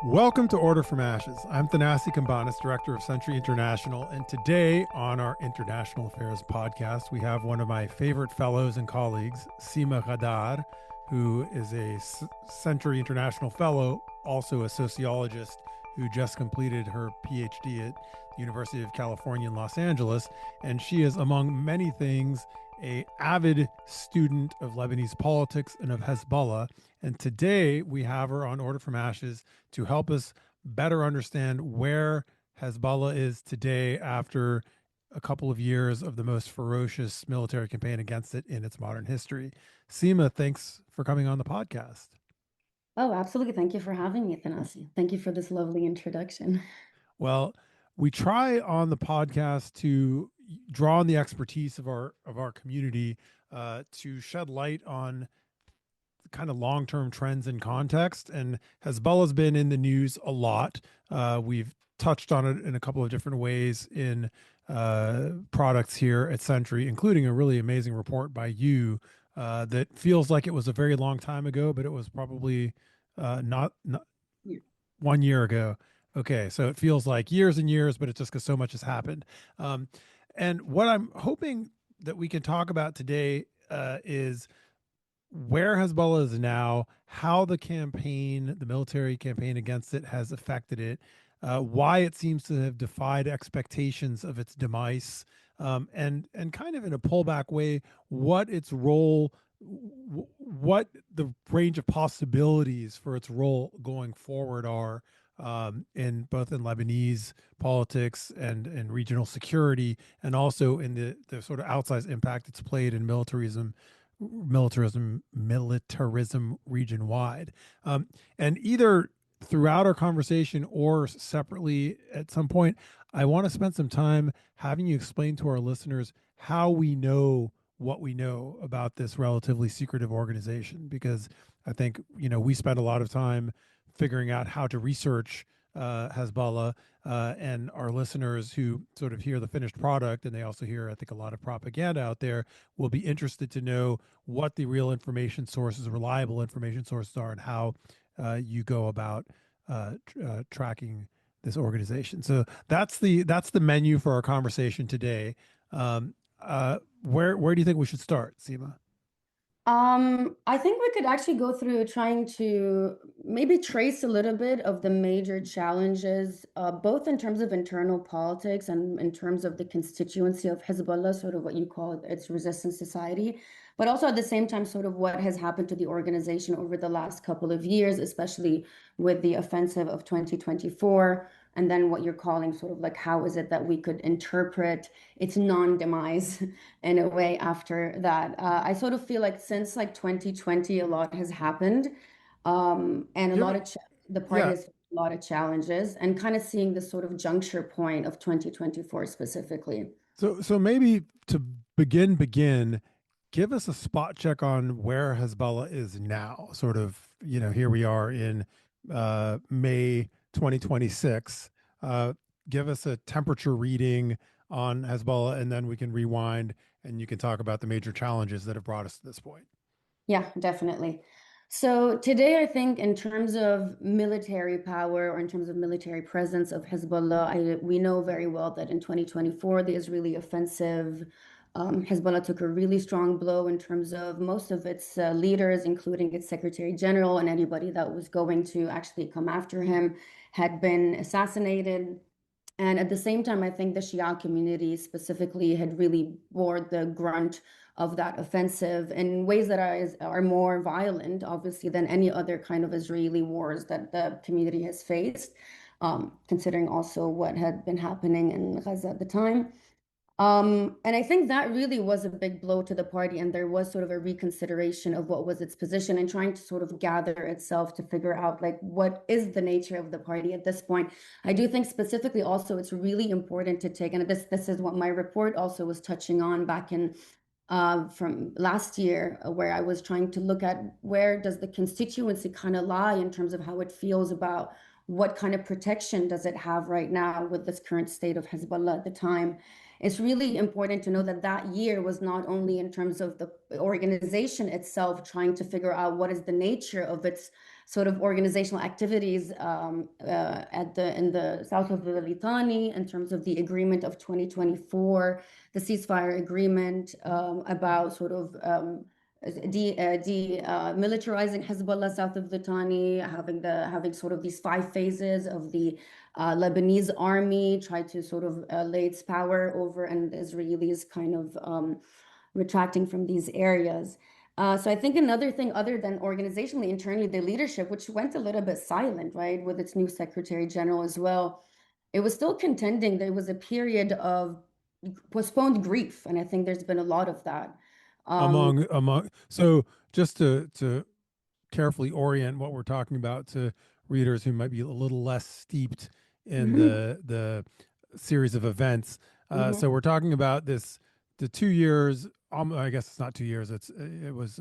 Welcome to Order from Ashes. I'm Thanasi Kambanis, Director of Century International, and today on our International Affairs podcast, we have one of my favorite fellows and colleagues, Sima Ghaddar, who is a Century International Fellow, also a sociologist who just completed her PhD at the University of California in Los Angeles, and she is, among many things, a avid student of Lebanese politics and of Hezbollah. And today we have her on Order from Ashes to help us better understand where Hezbollah is today after a couple of years of the most ferocious military campaign against it in its modern history. Sima, thanks for coming on the podcast. Oh, absolutely. Thank you for having me, Thanasi. Thank you for this lovely introduction. Well, we try on the podcast to draw on the expertise of our community to shed light on kind of long-term trends and context. And Hezbollah's been in the news a lot. We've touched on it in a couple of different ways in products here at Century, including a really amazing report by you that feels like it was a very long time ago, but it was probably not Yeah. 1 year ago. Okay, so it feels like years and years, but it's just because so much has happened. Um, and what I'm hoping that we can talk about today is where Hezbollah is now, how the campaign, the military campaign against it, has affected it, why it seems to have defied expectations of its demise, and kind of in a pullback way, what its role, what the range of possibilities for its role going forward are. In both in Lebanese politics and regional security, and also in the sort of outsized impact it's played in militarism region wide. And either throughout our conversation or separately at some point, I want to spend some time having you explain to our listeners how we know what we know about this relatively secretive organization, because I think we spend a lot of time figuring out how to research Hezbollah, and our listeners who sort of hear the finished product, and they also hear, I think, a lot of propaganda out there, will be interested to know what the real information sources, reliable information sources are, and how you go about tracking this organization. So that's the menu for our conversation today. Where do you think we should start, Seema? I think we could actually go through trying to maybe trace a little bit of the major challenges, both in terms of internal politics and in terms of the constituency of Hezbollah, sort of what you call its resistance society, but also at the same time, sort of what has happened to the organization over the last couple of years, especially with the offensive of 2024, and then what you're calling sort of like how is it that we could interpret its non-demise in a way after that. I sort of feel like since like 2020, a lot has happened, and a Give lot it, of the party yeah. has a lot of challenges, and kind of seeing the sort of juncture point of 2024 specifically. So maybe to begin, give us a spot check on where Hezbollah is now. Sort of, here we are in May 2026. Uh, Give us a temperature reading on Hezbollah, and then we can rewind and you can talk about the major challenges that have brought us to this point. Yeah, definitely. So today, I think in terms of military power or in terms of military presence of Hezbollah, we know very well that in 2024, the Israeli offensive, Hezbollah took a really strong blow in terms of most of its leaders, including its Secretary General and anybody that was going to actually come after him, had been assassinated. And at the same time, I think the Shia community specifically had really bore the grunt of that offensive in ways that are more violent, obviously, than any other kind of Israeli wars that the community has faced, considering also what had been happening in Gaza at the time. And I think that really was a big blow to the party, and there was sort of a reconsideration of what was its position and trying to sort of gather itself to figure out like what is the nature of the party at this point. I do think specifically also it's really important to take, and this is what my report also was touching on back in from last year, where I was trying to look at where does the constituency kind of lie in terms of how it feels about what kind of protection does it have right now with this current state of Hezbollah at the time. it's really important to know that that year was not only in terms of the organization itself trying to figure out what is the nature of its sort of organizational activities in the south of the Litani in terms of the agreement of 2024, the ceasefire agreement about sort of militarizing Hezbollah south of Litani, having sort of these 5 phases of the Lebanese army try to sort of lay its power over, and the Israelis kind of retracting from these areas. So I think another thing other than organizationally, internally, the leadership, which went a little bit silent, right, with its new Secretary General as well, it was still contending. There was a period of postponed grief, and I think there's been a lot of that. Um, Among so just to carefully orient what we're talking about to readers who might be a little less steeped in mhm, the series of events. mhm. So we're talking about the 2 years. I guess it's not 2 years. It was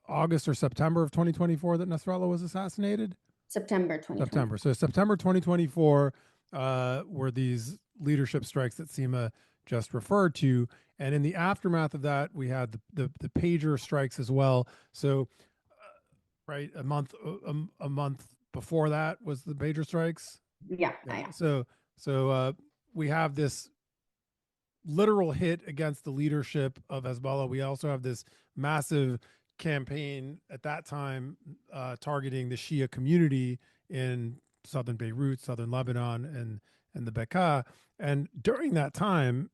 August or September of 2024 that Nasrallah was assassinated. September September. 2024. So September 2024 were these leadership strikes that Sima just referred to, and in the aftermath of that, we had the pager strikes as well. So right, a month before that was the pager strikes. Yeah, Yeah. yeah. So we have this literal hit against the leadership of Hezbollah. We also have this massive campaign at that time targeting the Shia community in southern Beirut, southern Lebanon, and the Bekaa. And during that time,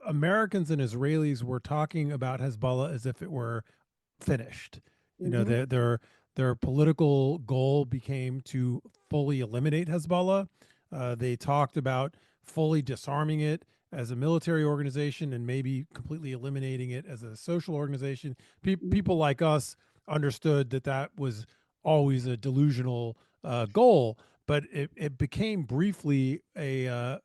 Americans and Israelis were talking about Hezbollah as if it were finished. You know, Hmm. their political goal became to fully eliminate Hezbollah. They talked about fully disarming it as a military organization and maybe completely eliminating it as a social organization. People like us understood that that was always a delusional goal, but it became briefly a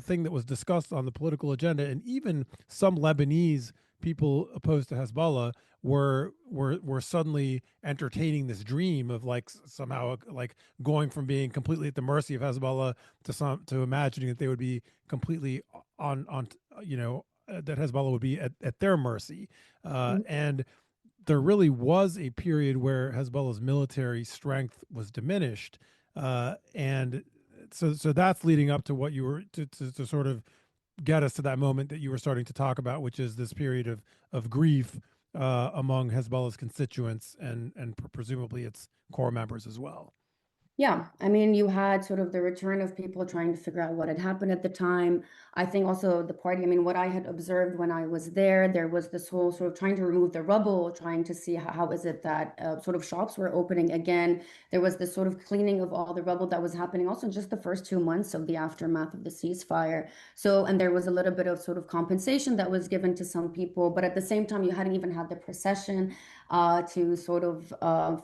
thing that was discussed on the political agenda, and even some Lebanese people opposed to Hezbollah were suddenly entertaining this dream of like somehow like going from being completely at the mercy of Hezbollah to imagining that they would be completely on that Hezbollah would be at their mercy, and there really was a period where Hezbollah's military strength was diminished, and so that's leading up to what you were to sort of get us to that moment that you were starting to talk about, which is this period of grief among Hezbollah's constituents and presumably its core members as well. Yeah, I mean, you had sort of the return of people trying to figure out what had happened at the time. I think also the party, I mean, what I had observed when I was there, there was this whole sort of trying to remove the rubble, trying to see how is it that sort of shops were opening again. There was this sort of cleaning of all the rubble that was happening also in just the first 2 months of the aftermath of the ceasefire. So, and there was a little bit of sort of compensation that was given to some people, but at the same time, you hadn't even had the procession to sort of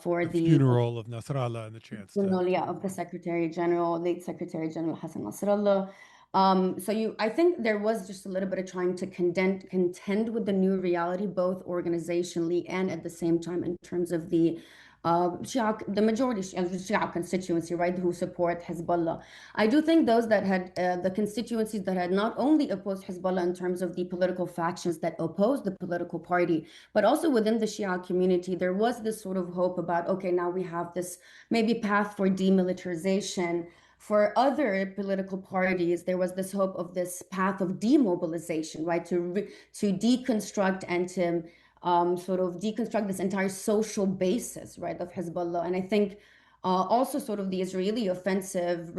for The the funeral of Nasrallah and the chance to yeah, of the Secretary General, late Secretary General Hassan Nasrallah. I think there was just a little bit of trying to contend with the new reality, both organizationally and at the same time in terms of the majority Shia constituency, right, who support Hezbollah. I do think those that had the constituencies that had not only opposed Hezbollah in terms of the political factions that opposed the political party, but also within the Shia community, there was this sort of hope about, okay, now we have this maybe path for demilitarization. For other political parties, there was this hope of this path of demobilization, right? To deconstruct and to sort of deconstruct this entire social basis, right, of Hezbollah. And I think also sort of the Israeli offensive,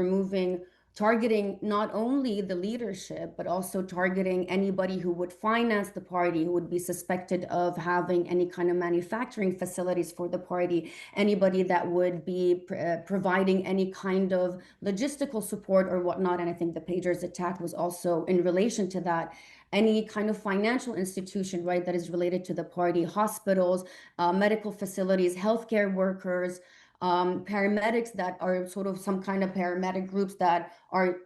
targeting not only the leadership, but also targeting anybody who would finance the party, who would be suspected of having any kind of manufacturing facilities for the party, anybody that would be providing any kind of logistical support or whatnot. And I think the Pagers attack was also in relation to that. Any kind of financial institution, right, that is related to the party, hospitals, medical facilities, healthcare workers, paramedics that are sort of some kind of paramedic groups that are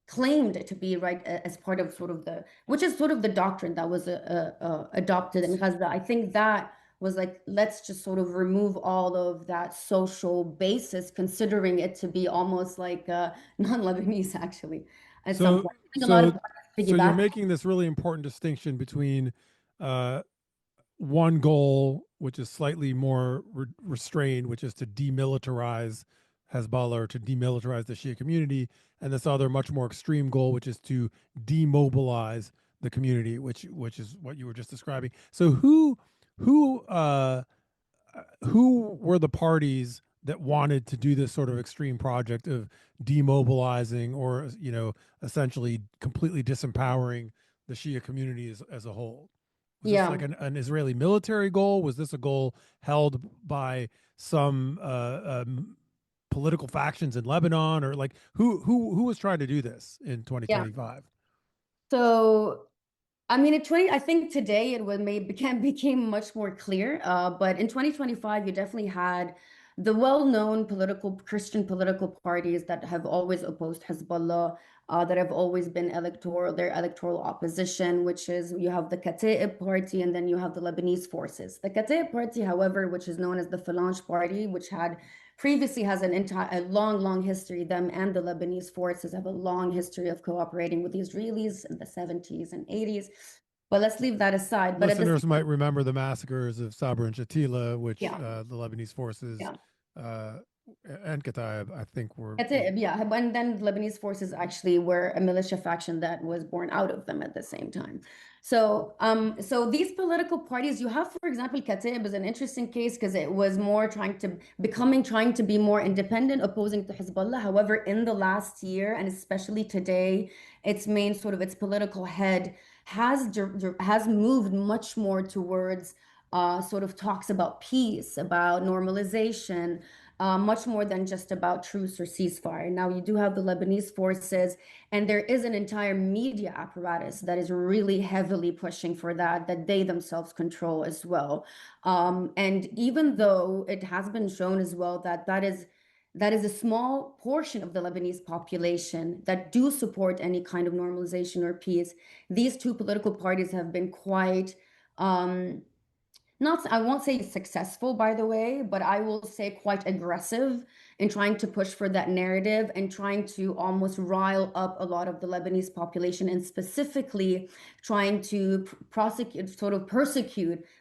claimed to be right as part of sort of which is sort of the doctrine that was adopted in Gaza. I think that was like, let's just sort of remove all of that social basis, considering it to be almost like non-Lebanese, actually. at some So, point. I think a lot of so, parties so you're piggyback. making this really important distinction between uh, one goal, which is slightly more restrained, which is to demilitarize Hezbollah or to demilitarize the Shia community, and this other much more extreme goal, which is to demobilize the community, which is what you were just describing. So who who were the parties that wanted to do this sort of extreme project of demobilizing or essentially completely disempowering the Shia community as a whole? Was this like Yeah. an Israeli military goal? Was this a goal held by some political factions in Lebanon, or like who was trying to do this in Yeah. 2025? So I mean, I think today it would may became much more clear. But in 2025, you definitely had the well-known Christian political parties that have always opposed Hezbollah, that have always been their electoral opposition, which is you have the Kataib Party and then you have the Lebanese forces. The Kataib Party, however, which is known as the Phalange Party, which had previously has a long, long history. Them and the Lebanese forces have a long history of cooperating with the Israelis in the 70s and 80s. But let's leave that aside. But at the Listeners same, might remember the massacres of Sabra and Shatila, which yeah, the Lebanese forces yeah. uh, and Kataib, I think, That's were. it. Yeah. And then Lebanese forces actually were a militia faction that was born out of them at the same time. So these political parties, you have, for example, Kataib is an interesting case because it was more trying to be more independent, opposing to Hezbollah. However, in the last year, and especially today, its political head has moved much more towards sort of talks about peace, about normalization, much more than just about truce or ceasefire. Now, you do have the Lebanese forces, and there is an entire media apparatus that is really heavily pushing for that they themselves control as well. And even though it has been shown as well that is a small portion of the Lebanese population that do support any kind of normalization or peace, these two political parties have been quite not I won't say successful, by the way, but I will say quite aggressive in trying to push for that narrative and trying to almost rile up a lot of the Lebanese population, and specifically trying to persecute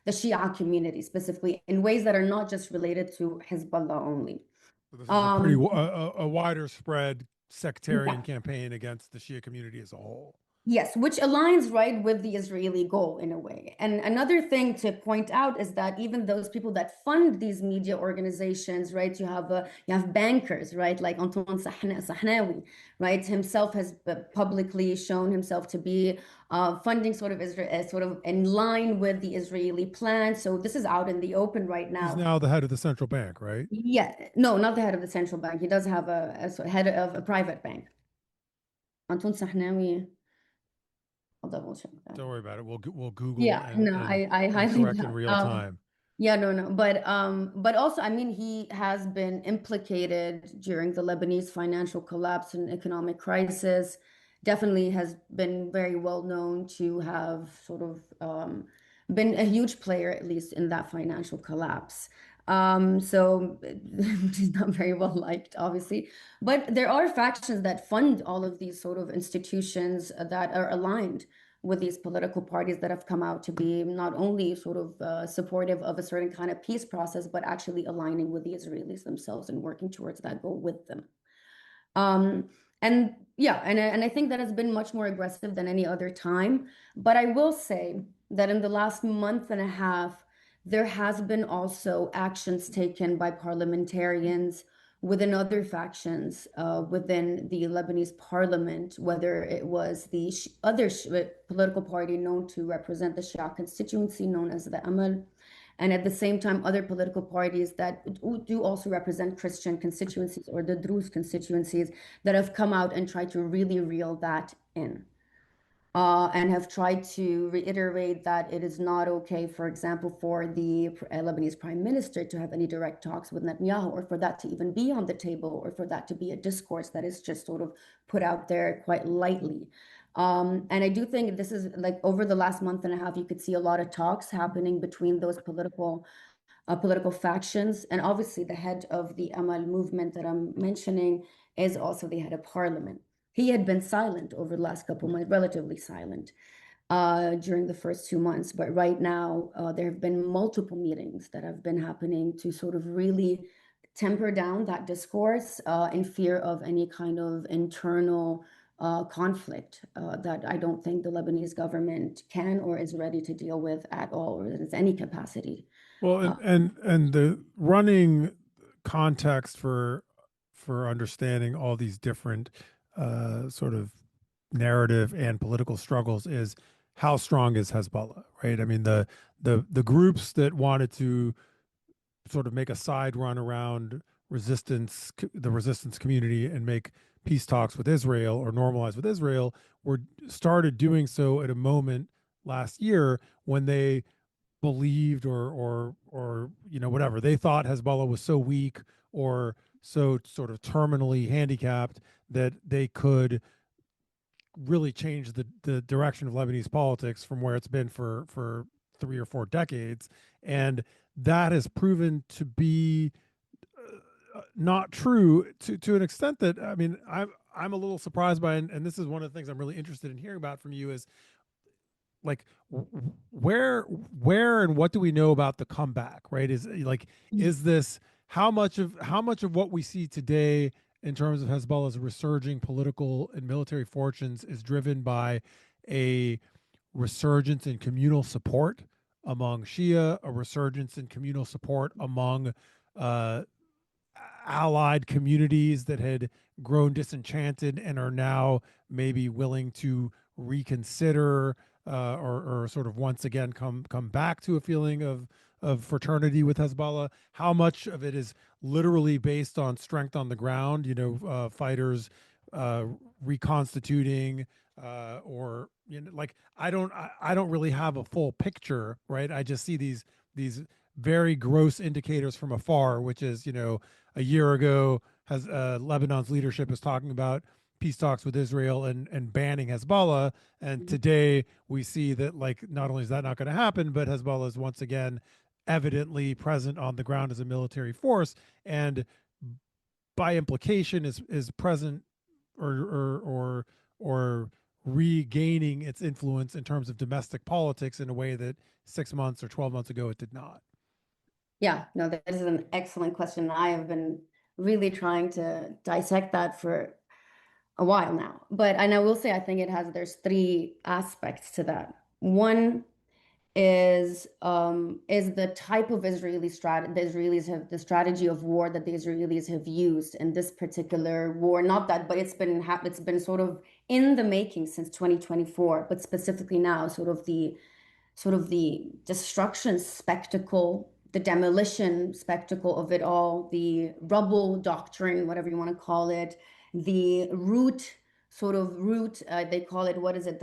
the Shia community specifically in ways that are not just related to Hezbollah only. So this is a pretty um a wider spread sectarian yeah. campaign against the Shia community as a whole. Yes, which aligns right with the Israeli goal in a way. And another thing to point out is that even those people that fund these media organizations, right, you have bankers, right, like Anton Sahnawi, right, himself has publicly shown himself to be funding sort of Israel, sort of in line with the Israeli plan. So this is out in the open right He's now. now the head of the central bank, right? Yeah, no, not the head of the central bank. He does have head of a private bank. Anton Sahnawi, I'll double check that. Don't worry about it. We'll Google Yeah, no, I and highly correct in doubt. real time. Yeah, no, no, but also, I mean, he has been implicated during the Lebanese financial collapse and economic crisis. Definitely has been very well known to have sort of been a huge player, at least in that financial collapse. So he's not very well liked, obviously. But there are factions that fund all of these sort of institutions that are aligned with these political parties that have come out to be not only sort of supportive of a certain kind of peace process, but actually aligning with the Israelis themselves and working towards that goal with them. Um, and yeah, and I think that has been much more aggressive than any other time. But I will say that in the last month and a half, there has been also actions taken by parliamentarians within other factions within the Lebanese parliament, whether it was the political party known to represent the Shia constituency, known as the Amal, and at the same time, other political parties that do also represent Christian constituencies or the Druze constituencies that have come out and tried to really reel that in. And have tried to reiterate that it is not okay, for example, for the Lebanese prime minister to have any direct talks with Netanyahu, or for that to even be on the table, or for that to be a discourse that is just sort of put out there quite lightly. And I do think this is like over the last month and a half, you could see a lot of talks happening between those political factions. And obviously, the head of the Amal movement that I'm mentioning is also the head of parliament. he had been silent over the last couple months, relatively silent during the first 2 months. But right now, there have been multiple meetings that have been happening to sort of really temper down that discourse in fear of any kind of internal conflict that I don't think the Lebanese government can or is ready to deal with at all, or that has any capacity. Well, Uh, and the running context for understanding all these different sort of narrative and political struggles is how strong is Hezbollah, right? I mean, the groups that wanted to sort of make a side run around the resistance community and make peace talks with Israel or normalize with Israel were started doing so at a moment last year when they believed or whatever they thought Hezbollah was so weak or so sort of terminally handicapped that they could really change the direction of Lebanese politics from where it's been for 3 or 4 decades, and that has proven to be not true to an extent that I mean I'm a little surprised by, and this is one of the things I'm really interested in hearing about from you is like where and what do we know about the comeback, right? Is this how much of what we see today in terms of Hezbollah's resurging political and military fortunes is driven by a resurgence in communal support among Shia, a resurgence in communal support among uh, allied communities that had grown disenchanted and are now maybe willing to reconsider or sort of once again come back to a feeling of fraternity with Hezbollah. How much of it is literally based on strength on the ground? Fighters uh, reconstituting, or like I don't really have a full picture, right? I just see these very gross indicators from afar, which is a year ago has Lebanon's leadership is talking about peace talks with Israel and banning Hezbollah, and today we see that like not only is that not going to happen, but Hezbollah is once again evidently present on the ground as a military force, and by implication is present or regaining its influence in terms of domestic politics in a way that 6 months or 12 months ago it did not. Yeah, no, that is an excellent question. I have been really trying to dissect that for a while now. And I will say, I think there's three aspects to that. One is the type of Israeli strategy the strategy of war that the Israelis have used in this particular war. Not that, but it's been sort of in the making since 2024, but specifically now, sort of the destruction spectacle, the demolition spectacle of it all, the rubble doctrine, whatever you want to call it, the root, they call it, what is it,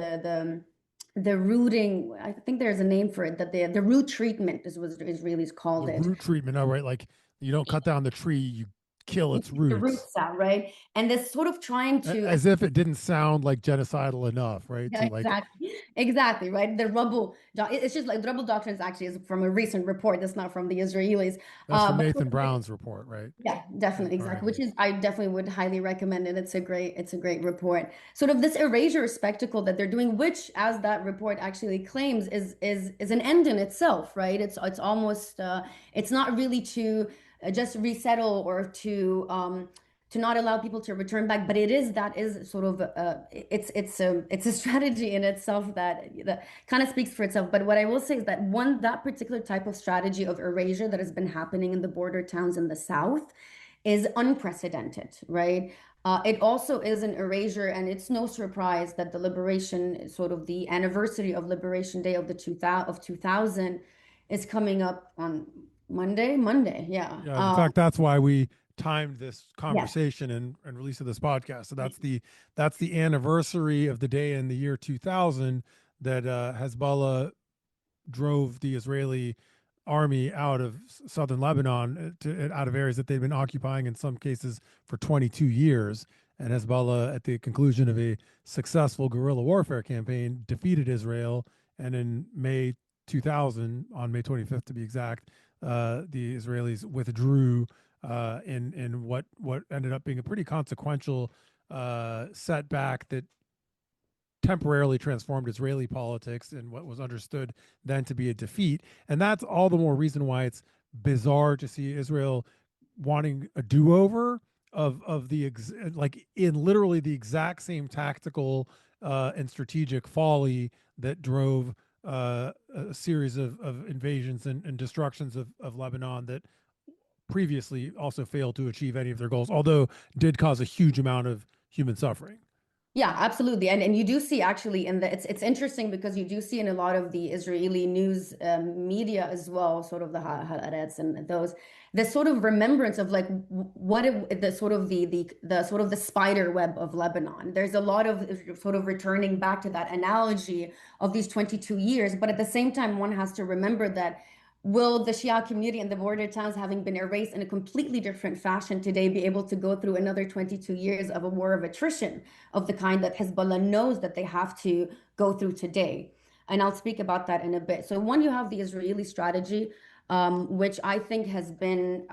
the rooting, I think there's a name for it, that the root treatment is what the Israelis called The it. root treatment, all right, like you don't cut down the tree, you kill its The roots, roots out, right? And this sort of trying to as if it didn't sound like genocidal enough, right? Yeah, To like exactly, right. It's just like the rubble doctrine is actually is from a recent report. That's not from the Israelis. that's from But Nathan Brown's report, right? yeah, Yeah, definitely, exactly. Which RIP. is I definitely would highly recommend it. It's a great report. Sort of this erasure spectacle that they're doing, which, as that report actually claims, is an end in itself, right? It's almost it's not really to just resettle or to not allow people to return back, but that is sort of it's a strategy in itself that kind of speaks for itself. But what I will say is that that particular type of strategy of erasure that has been happening in the border towns in the south is unprecedented, right? It also is an erasure, and it's no surprise that sort of the anniversary of Liberation Day of 2000 is coming up on Monday. Monday, yeah. Yeah, in fact, that's why we timed this Yeah. conversation and release of this podcast. So that's the anniversary of the day in the year 2000 that Hezbollah drove the Israeli army out of southern Lebanon out of areas that they'd been occupying in some cases for 22 years. And Hezbollah, at the conclusion of a successful guerrilla warfare campaign, defeated Israel. And in May 2000, on May 25th to be exact, the Israelis withdrew in what ended up being a pretty consequential setback that temporarily transformed Israeli politics in what was understood then to be a defeat. And that's all the more reason why it's bizarre to see Israel wanting a do-over of the like in literally the exact same tactical and strategic folly that drove a series of invasions and destructions of Lebanon that previously also failed to achieve any of their goals, although did cause a huge amount of human suffering. Yeah, absolutely. And you do see actually in the it's interesting because you do see in a lot of the Israeli news media as well, sort of the Haaretz and those, the sort of remembrance of like what the sort of the sort of the spider web of Lebanon. There's a lot of sort of returning back to that analogy of these 22 years, but at the same time, one has to remember that will the Shia community and the border towns, having been erased in a completely different fashion today, be able to go through another 22 years of a war of attrition of the kind that Hezbollah knows that they have to go through today? And I'll speak about that in a bit. So, one, you have the Israeli strategy, which I think has been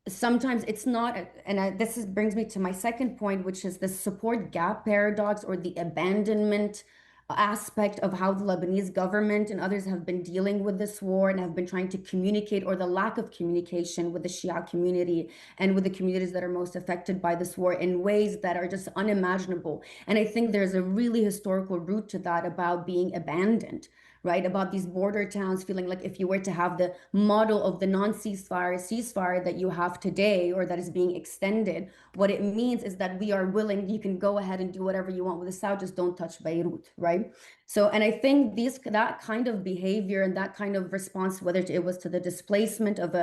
sometimes it's not, and brings me to my second point, which is the support gap paradox or the abandonment aspect of how the Lebanese government and others have been dealing with this war and have been trying to communicate, or the lack of communication with the Shia community and with the communities that are most affected by this war in ways that are just unimaginable. And I think there's a really historical root to that about being abandoned, right? About these border towns feeling like if you were to have the model of the ceasefire that you have today, or that is being extended, what it means is that we are willing, you can go ahead and do whatever you want with the South, just don't touch Beirut, right? So, and I think that kind of behavior and that kind of response, whether it was to the displacement of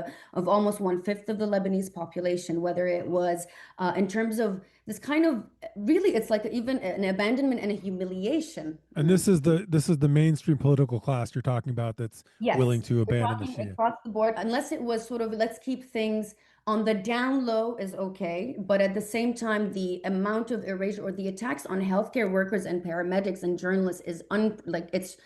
almost 1/5 of the Lebanese population, whether it was in terms of this kind of, really, it's like even an abandonment and a humiliation. And this is the mainstream political class you're talking about that's willing Yes, to we're abandon the talking Shia. across the board, unless it was sort of let's keep things on the down low is okay, but at the same time, the amount of erasure or the attacks on healthcare workers and paramedics and journalists is like it's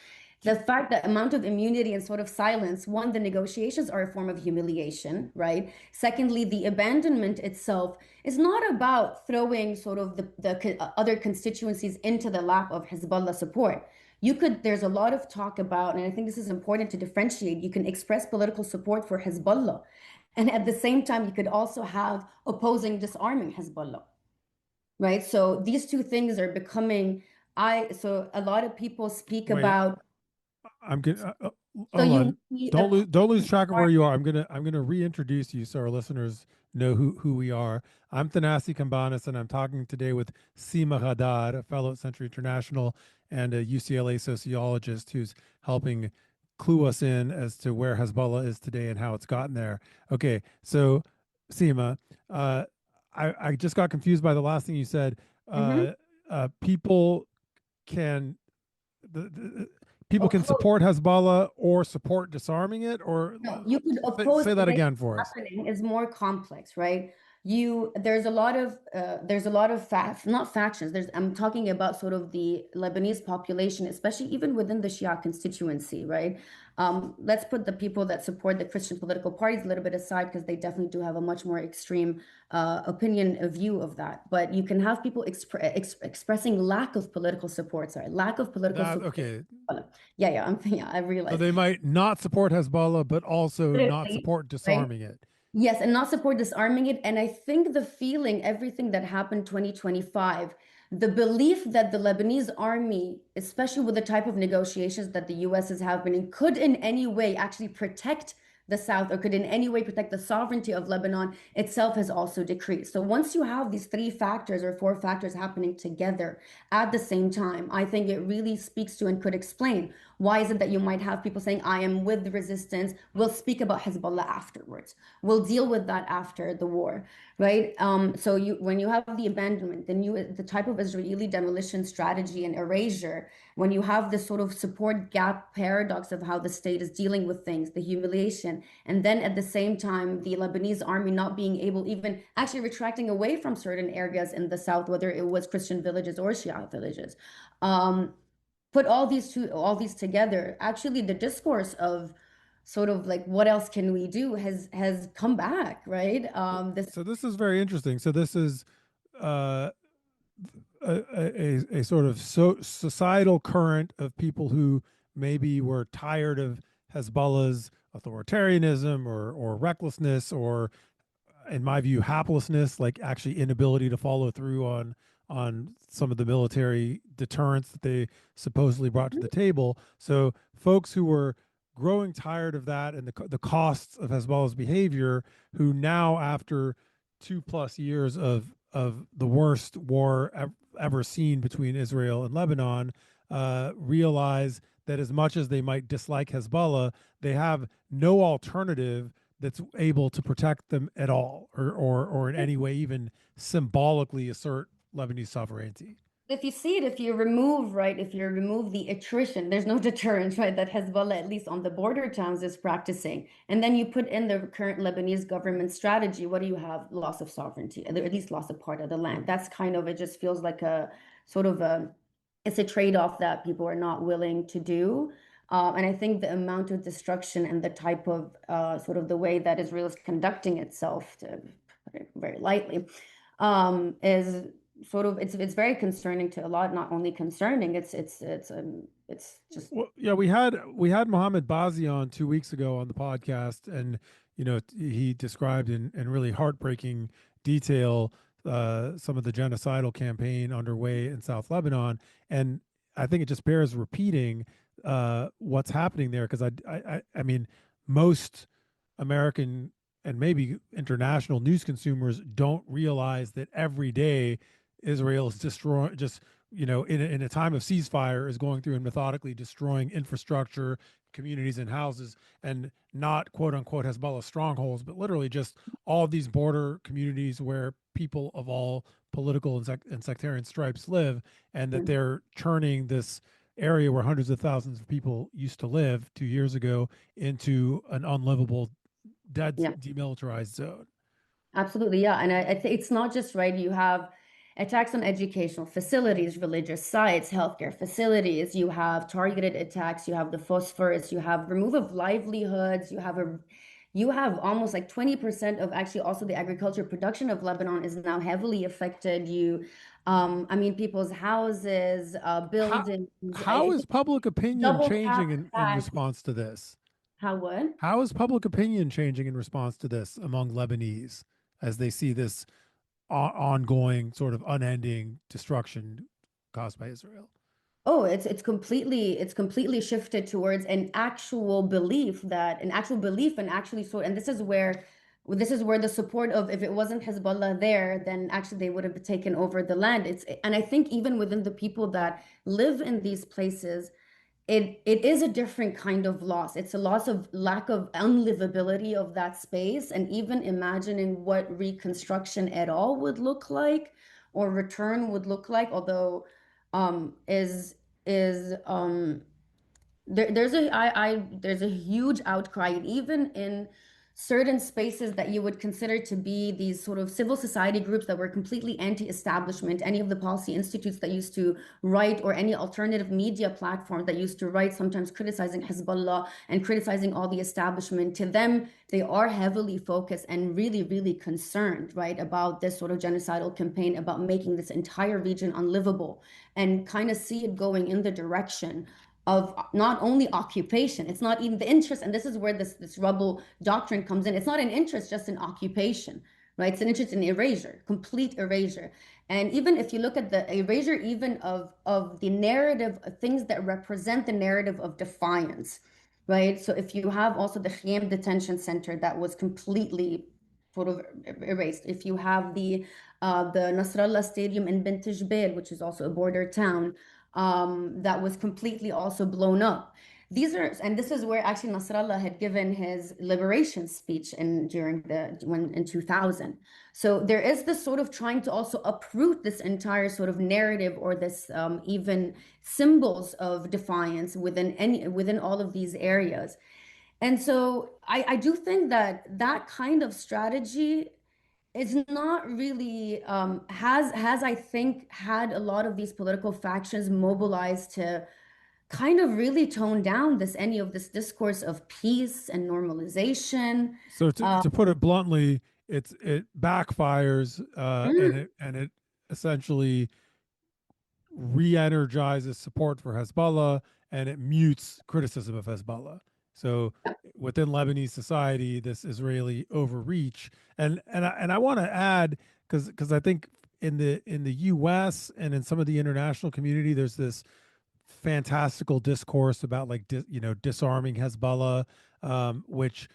the fact that amount of immunity and sort of silence. One, the negotiations are a form of humiliation, right? Secondly, the abandonment itself is not about throwing sort of the other constituencies into the lap of Hezbollah support. There's a lot of talk about, and I think this is important to differentiate, you can express political support for Hezbollah. And at the same time, you could also have opposing disarming Hezbollah, right? So these two things are becoming, so a lot of people speak Wait, about, I'm gonna so hold you on. need Don't lose opposing track of where disarming. you are. I'm gonna reintroduce you so our listeners know who we are. I'm Thanasi Kambanis, and I'm talking today with Sima Ghaddar, a fellow at Century International and a UCLA sociologist who's helping clue us in as to where Hezbollah is today and how it's gotten there. Okay, so Sima, uh, I just got confused by the last thing you said. Mhm. People can the people can Oppose. support Hezbollah or support disarming it, or No, you could say, oppose. say The that way again it's for us. happening is more complex, right? There's a lot of not factions. I'm talking about sort of the Lebanese population, especially even within the Shia constituency, right? Let's put the people that support the Christian political parties a little bit aside because they definitely do have a much more extreme opinion, a view of that. But you can have people expressing lack of political support. Sorry, lack of political That support. okay. Yeah, yeah, yeah, I So realize. they might not support Hezbollah, but also not Literally, support right? disarming it. Yes, and not support disarming it. And I think the feeling, everything that happened 2025, the belief that the Lebanese army, especially with the type of negotiations that the US is happening, could in any way actually protect the South or could in any way protect the sovereignty of Lebanon itself has also decreased. So once you have these three factors or four factors happening together at the same time, I think it really speaks to and could explain why is it that you might have people saying, I am with the resistance. We'll speak about Hezbollah afterwards. We'll deal with that after the war, right? So when you have the abandonment, then the type of Israeli demolition strategy and erasure, when you have this sort of support gap paradox of how the state is dealing with things, the humiliation, and then at the same time, the Lebanese army not being able, even actually retracting away from certain areas in the south, whether it was Christian villages or Shia villages. Um, Put all these together, actually the discourse of sort of like what else can we do has come back, right? So, This so this is very interesting. So this is uh, a sort of societal current of people who maybe were tired of Hezbollah's authoritarianism or recklessness or, in my view, haplessness, like actually inability to follow through on some of the military deterrence that they supposedly brought to the table. So folks who were growing tired of that and the costs of Hezbollah's behavior, who now after 2+ years of the worst war ever seen between Israel and Lebanon, realize that as much as they might dislike Hezbollah, they have no alternative that's able to protect them at all, or in any way even symbolically assert Lebanese sovereignty. If you see it, if you remove, right, if you remove the attrition, there's no deterrent, right, that Hezbollah, at least on the border towns, is practicing. And then you put in the current Lebanese government strategy, what do you have? Loss of sovereignty, or at least loss of part of the land. That's kind of, it just feels like a sort of a, it's a trade-off that people are not willing to do. And I think the amount of destruction and the type of sort of the way that Israel is conducting itself, to put it very lightly, is sort of it's very concerning to a lot. Not only concerning, it's just Well, yeah, we had Mohammed Bazi on 2 weeks ago on the podcast, and he described in really heartbreaking detail some of the genocidal campaign underway in South Lebanon, and I think it just bears repeating what's happening there, because I mean, most American and maybe international news consumers don't realize that every day Israel is destroying, just in a time of ceasefire, is going through and methodically destroying infrastructure, communities, and houses, and not quote unquote Hezbollah strongholds, but literally just all of these border communities where people of all political and sectarian stripes live, and that they're turning this area where hundreds of thousands of people used to live 2 years ago into an unlivable, dead, yeah. demilitarized zone. Absolutely, yeah. And I think it's not just right. You have attacks on educational facilities, religious sites, healthcare facilities. You have targeted attacks. You have the phosphorus. You have remove of livelihoods. You have almost like 20% of actually also the agriculture production of Lebanon is now heavily affected. I mean, people's houses, How buildings, how is public opinion double changing cap in tax. response to this? How what? How is public opinion changing in response to this among Lebanese as they see this ongoing, sort of unending destruction caused by Israel? Oh, it's completely shifted towards an actual belief and actually and this is where the support of, if it wasn't Hezbollah there, then actually they would have taken over the land. And I think even within the people that live in these places, it is a different kind of loss. It's a loss of lack of unlivability of that space, and even imagining what reconstruction at all would look like or return would look like, although is there's a huge outcry, and even in certain spaces that you would consider to be these sort of civil society groups that were completely anti-establishment, any of the policy institutes that used to write, or any alternative media platform that used to write, sometimes criticizing Hezbollah and criticizing all the establishment, to them they are heavily focused and really, really concerned, right, about this sort of genocidal campaign, about making this entire region unlivable, and kind of see it going in the direction of not only occupation. It's not even the interest, and this is where this rubble doctrine comes in. It's not an interest just in occupation, right? It's an interest in erasure, complete erasure. And even if you look at the erasure, even of the narrative, things that represent the narrative of defiance, right? So if you have also the Khiem detention center that was completely sort of erased. If you have the Nasrallah Stadium in Bint Jbeil, which is also a border town, that was completely also blown up. And this is where actually Nasrallah had given his liberation speech in 2000. So there is this sort of trying to also uproot this entire sort of narrative, or this even symbols of defiance within all of these areas. And so I do think that that kind of strategy is not really has I think had a lot of these political factions mobilized to kind of really tone down any of this discourse of peace and normalization. So Uh, to put it bluntly, it backfires, mm, and it essentially re-energizes support for Hezbollah and it mutes criticism of Hezbollah. So within Lebanese society, this Israeli overreach, and I want to add because I think in the U.S. and in some of the international community, there's this fantastical discourse about like disarming Hezbollah, which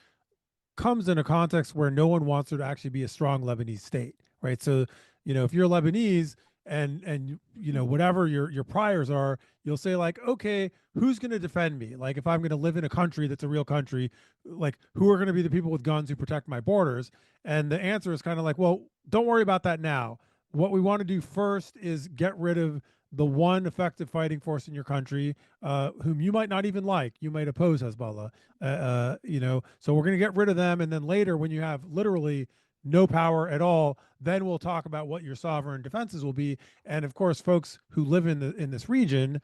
comes in a context where no one wants there to actually be a strong Lebanese state, right? So, if you're Lebanese and whatever your priors are, you'll say like, okay, who's going to defend me? Like if I'm going to live in a country that's a real country, like who are going to be the people with guns who protect my borders? And the answer is kind of like, well, don't worry about that now. What we want to do first is get rid of the one effective fighting force in your country, whom you might not even like. You might oppose Hezbollah, so we're going to get rid of them. And then later, when you have literally no power at all, then we'll talk about what your sovereign defenses will be. And of course, folks who live in this region,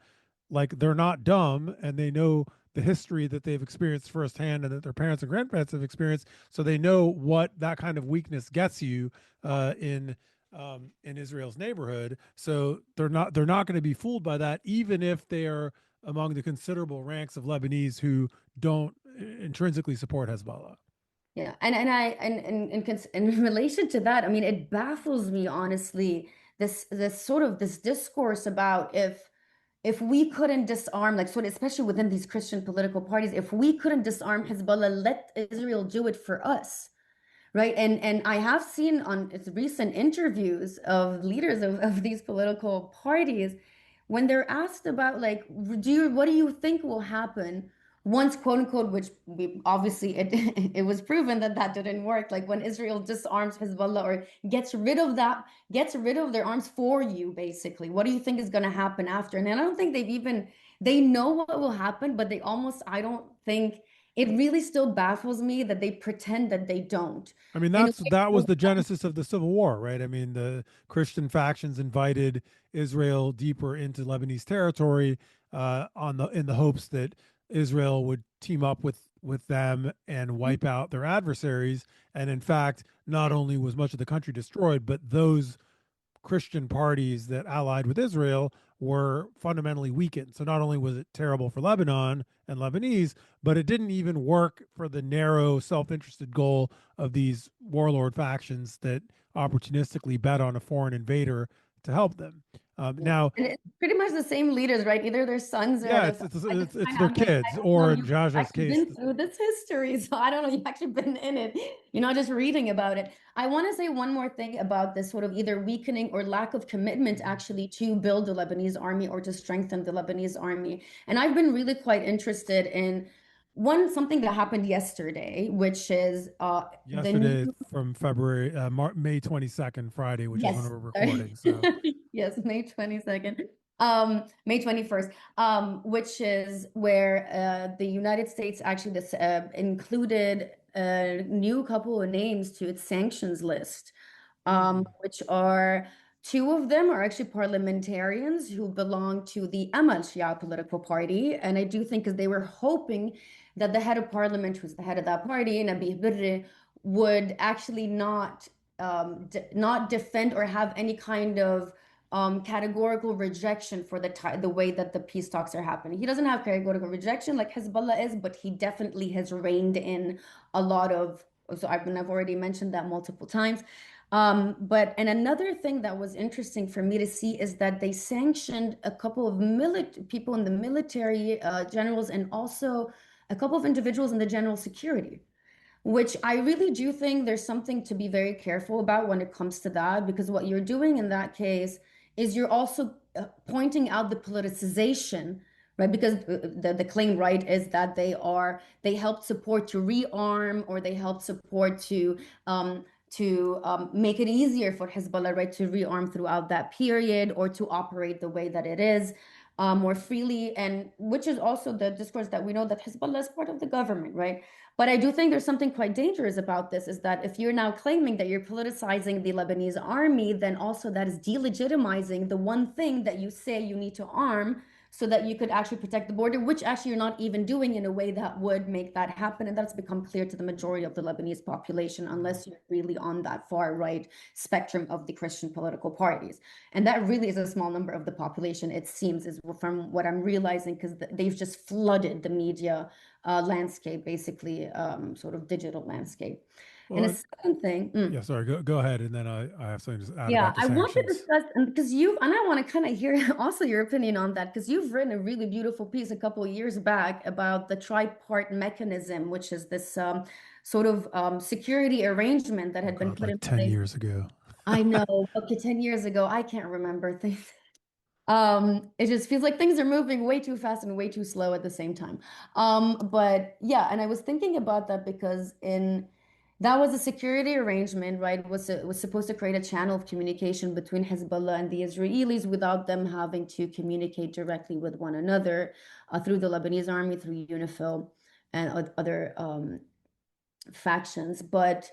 like they're not dumb and they know the history that they've experienced firsthand and that their parents and grandparents have experienced. So they know what that kind of weakness gets you in Israel's neighborhood. So they're not going to be fooled by that, even if they are among the considerable ranks of Lebanese who don't intrinsically support Hezbollah. Yeah, in relation to that, I mean, it baffles me honestly, this discourse about if we couldn't disarm, like sort of especially within these Christian political parties, if we couldn't disarm Hezbollah, let Israel do it for us. Right. And I have seen on its recent interviews of leaders of these political parties, when they're asked about like, what do you think will happen once, quote unquote, which obviously it was proven that that didn't work. Like when Israel disarms Hezbollah or gets rid of their arms for you, basically. What do you think is going to happen after? And I don't think they know what will happen, but I don't think it really still baffles me that they pretend that they don't. I mean, In a that was way, the genesis of the Civil War, right? I mean, the Christian factions invited Israel deeper into Lebanese territory, in the hopes that Israel would team up with them and wipe out their adversaries. And in fact, not only was much of the country destroyed, but those Christian parties that allied with Israel were fundamentally weakened. So not only was it terrible for Lebanon and Lebanese, but it didn't even work for the narrow, self-interested goal of these warlord factions that opportunistically bet on a foreign invader to help them. yeah. Now, And it's pretty much the same leaders, right? Either their sons or yeah, their it's sons. it's I just it's, it's find their I'm like, kids, I don't know, or in you've Jaja's actually case, been through this history, so I don't know, you've actually been in it. You're not just reading about it. I want to say one more thing about this sort of either weakening or lack of commitment actually to build the Lebanese army or to strengthen the Lebanese army. And I've been really quite interested in something that happened yesterday, which is the yesterday new from May 22nd, Friday, which is when yes, we're sorry. recording. So Yes, May 22nd. May 21st, which is where the United States actually included a new couple of names to its sanctions list, which are two of them are actually parliamentarians who belong to the Amal Shia political party. And I do think because they were hoping that the head of parliament, who's the head of that party, Nabih Berri, would actually not defend or have any kind of categorical rejection for the way that the peace talks are happening. He doesn't have categorical rejection like Hezbollah is, but he definitely has reined in a lot of. So I've already mentioned that multiple times. And another thing that was interesting for me to see is that they sanctioned a couple of people in the military, generals, and also a couple of individuals in the general security, which I really do think there's something to be very careful about when it comes to that, because what you're doing in that case is you're also pointing out the politicization, right? Because the claim, right, is that they helped support to rearm or they helped support to make it easier for Hezbollah, right, to rearm throughout that period or to operate the way that it is more freely, and which is also the discourse that we know that Hezbollah is part of the government, right? But I do think there's something quite dangerous about this is that if you're now claiming that you're politicizing the Lebanese army, then also that is delegitimizing the one thing that you say you need to arm, so that you could actually protect the border, which actually you're not even doing in a way that would make that happen. And that's become clear to the majority of the Lebanese population, unless you're really on that far right spectrum of the Christian political parties. And that really is a small number of the population, it seems, is from what I'm realizing, because they've just flooded the media landscape, basically, sort of digital landscape. And a Well, second thing, yeah, sorry, go ahead. And then I have something to add yeah, about the I want to sanctions. discuss, and because and I want to kind of hear also your opinion on that, because you've written a really beautiful piece a couple of years back about the tripart mechanism, which is this sort of security arrangement that Oh had been God, put like in 10 place. years ago. I know, okay, 10 years ago, I can't remember things. It just feels like things are moving way too fast and way too slow at the same time. But yeah, and I was thinking about that because in that was a security arrangement, right? It was supposed to create a channel of communication between Hezbollah and the Israelis without them having to communicate directly with one another through the Lebanese army, through UNIFIL, and other factions. But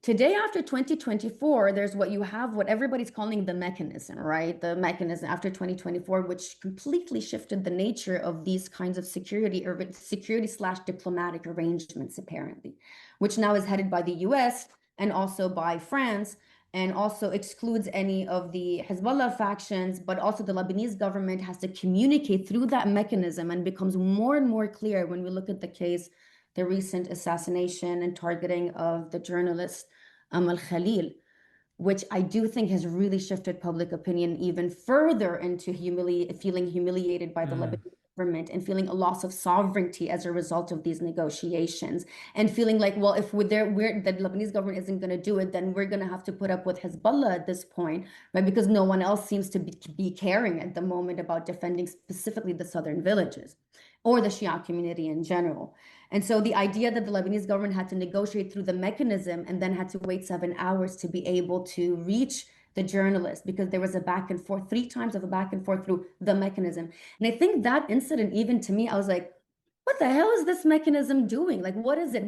today, after 2024, there's what you have, what everybody's calling the mechanism, right? The mechanism after 2024, which completely shifted the nature of these kinds of security slash diplomatic arrangements, apparently, which now is headed by the US and also by France, and also excludes any of the Hezbollah factions, but also the Lebanese government has to communicate through that mechanism, and becomes more and more clear when we look at the case, the recent assassination and targeting of the journalist Al Khalil, which I do think has really shifted public opinion even further into feeling humiliated by the Mm. Lebanese government, and feeling a loss of sovereignty as a result of these negotiations, and feeling like, well, if the Lebanese government isn't going to do it, then we're going to have to put up with Hezbollah at this point, right? Because no one else seems to be caring at the moment about defending specifically the southern villages or the Shia community in general. And so the idea that the Lebanese government had to negotiate through the mechanism and then had to wait 7 hours to be able to reach the journalist, because there was a back and forth, 3 times of a back and forth through the mechanism. And I think that incident, even to me, I was like, what the hell is this mechanism doing? Like, what is it?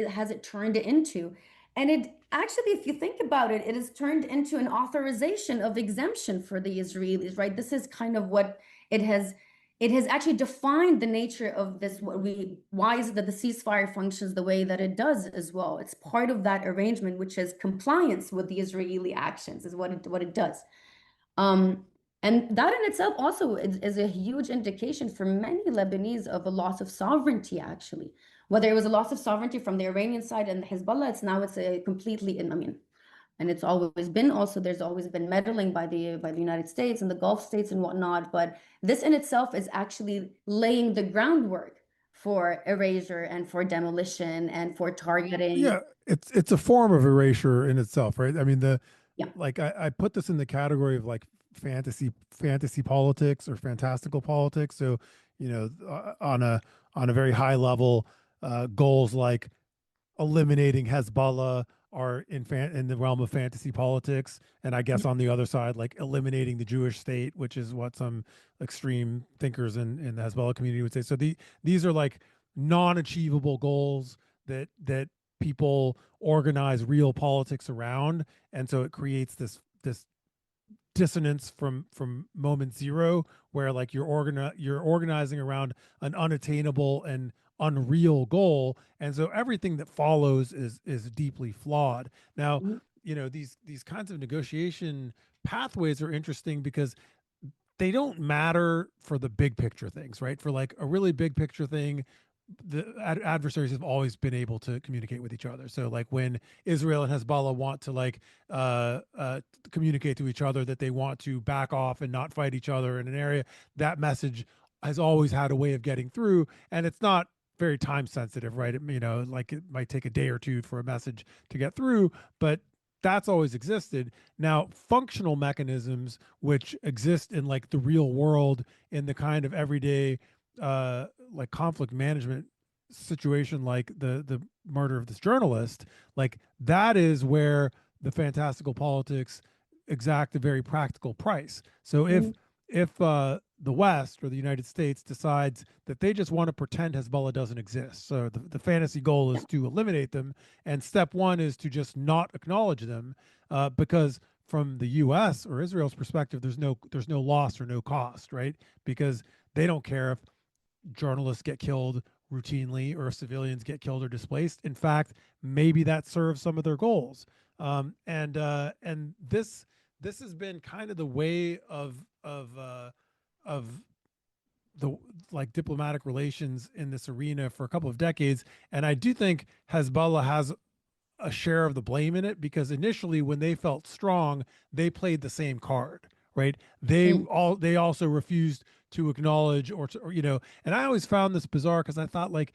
Has it turned it into? And it actually, if you think about it, it has turned into an authorization of exemption for the Israelis, right? This is kind of what it has. It has actually defined the nature of this. Why is it that the ceasefire functions the way that it does as well? It's part of that arrangement, which is compliance with the Israeli actions, is what it does. Um, and that in itself also is a huge indication for many Lebanese of a loss of sovereignty, actually. Whether it was a loss of sovereignty from the Iranian side and the Hezbollah, it's a completely, I mean, and it's always been also, there's always been meddling by the United States and the Gulf states and whatnot. But this in itself is actually laying the groundwork for erasure and for demolition and for targeting. Yeah, it's a form of erasure in itself, right? I mean, Yeah. like I put this in the category of like fantasy politics or fantastical politics. So, on a very high level, goals like eliminating Hezbollah are in the realm of fantasy politics, and I guess on the other side, like eliminating the Jewish state, which is what some extreme thinkers in the Hezbollah community would say. So these are like non-achievable goals that people organize real politics around, and so it creates this dissonance from moment zero, where like you're organizing around an unattainable and unreal goal, and so everything that follows is deeply flawed. Now, Mhm. these kinds of negotiation pathways are interesting because they don't matter for the big picture things, right? For like a really big picture thing, the adversaries have always been able to communicate with each other. So like when Israel and Hezbollah want to like communicate to each other that they want to back off and not fight each other in an area, that message has always had a way of getting through, and it's not very time sensitive, right? Like it might take a day or two for a message to get through, but that's always existed. Now, functional mechanisms which exist in like the real world in the kind of everyday like conflict management situation, like the murder of this journalist, like that is where the fantastical politics exact a very practical price. So Mhm. if the West or the United States decides that they just want to pretend Hezbollah doesn't exist, so the fantasy goal Yeah. is to eliminate them, and step one is to just not acknowledge them, because from the U.S. or Israel's perspective, there's no loss or no cost, right? Because They don't care if journalists get killed routinely or civilians get killed or displaced. In fact, maybe that serves some of their goals. And this has been kind of the way of the like diplomatic relations in this arena for a couple of decades. And I do think Hezbollah has a share of the blame in it because initially when they felt strong, they played the same card, right? Mm. They also refused to acknowledge or and I always found this bizarre because I thought like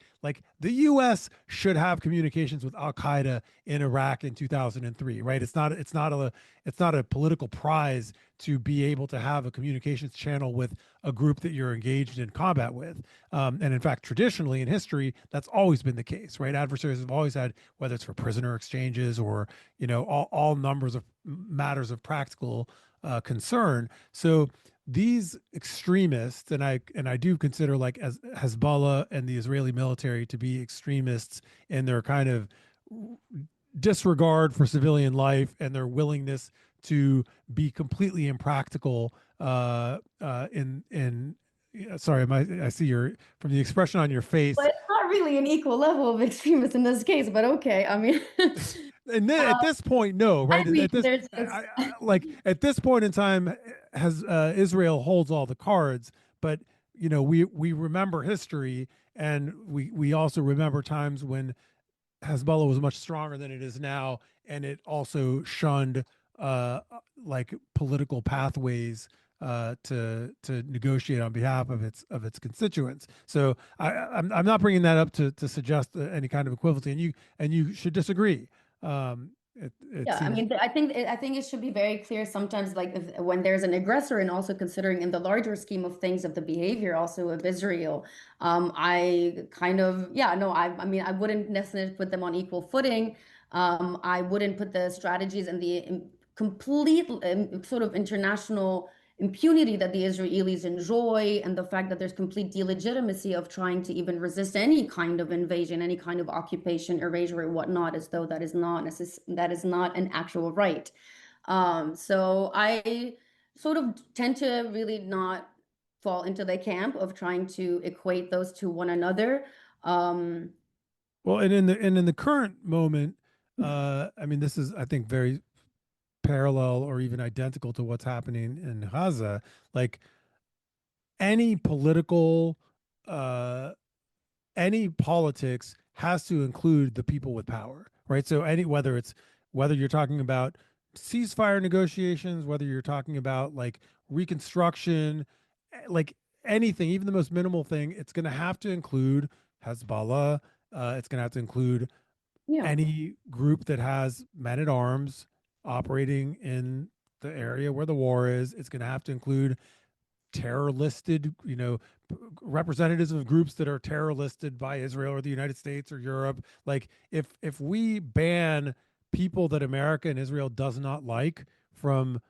the US should have communications with Al Qaeda in Iraq in 2003, right? It's not a political prize to be able to have a communications channel with a group that you're engaged in combat with. And in fact, traditionally in history, that's always been the case, right? Adversaries have always had, whether it's for prisoner exchanges or, all numbers of matters of practical concern. So these extremists, and I do consider like as Hezbollah and the Israeli military to be extremists in their kind of disregard for civilian life and their willingness to be completely impractical in sorry, I see your from the expression on your But face. it's not really an equal level of extremism in this case, but okay. I mean, And then at this point, no, I right? mean, At this, like at this point in time, has Israel holds all the cards, but we remember history, and we also remember times when Hezbollah was much stronger than it is now, and it also shunned like political pathways to negotiate on behalf of its constituents. So I'm not bringing that up to suggest any kind of equivalency, and you should disagree. It yeah, I seems mean, I think it should be very clear sometimes, like if, when there's an aggressor, and also considering in the larger scheme of things of the behavior also of Israel, I kind of yeah, no, I mean, I wouldn't necessarily put them on equal footing. I wouldn't put the strategies and the complete sort of international impunity that the Israelis enjoy, and the fact that there's complete delegitimacy of trying to even resist any kind of invasion, any kind of occupation, erasure, or whatnot, as though that is not an actual right. So I sort of tend to really not fall into the camp of trying to equate those to one another. Um, well, and in the current moment, I mean, this is I think very parallel or even identical to what's happening in Gaza. Like any political uh any politics has to include the people with power, right? So whether you're talking about ceasefire negotiations, whether you're talking about like reconstruction, like anything, even the most minimal thing, it's going to have to include Hezbollah. It's going to have to include yeah. any group that has men at arms operating in the area where the war is. It's going to have to include terror listed, representatives of groups that are terror listed by Israel or the United States or Europe. Like if we ban people that America and Israel does not like from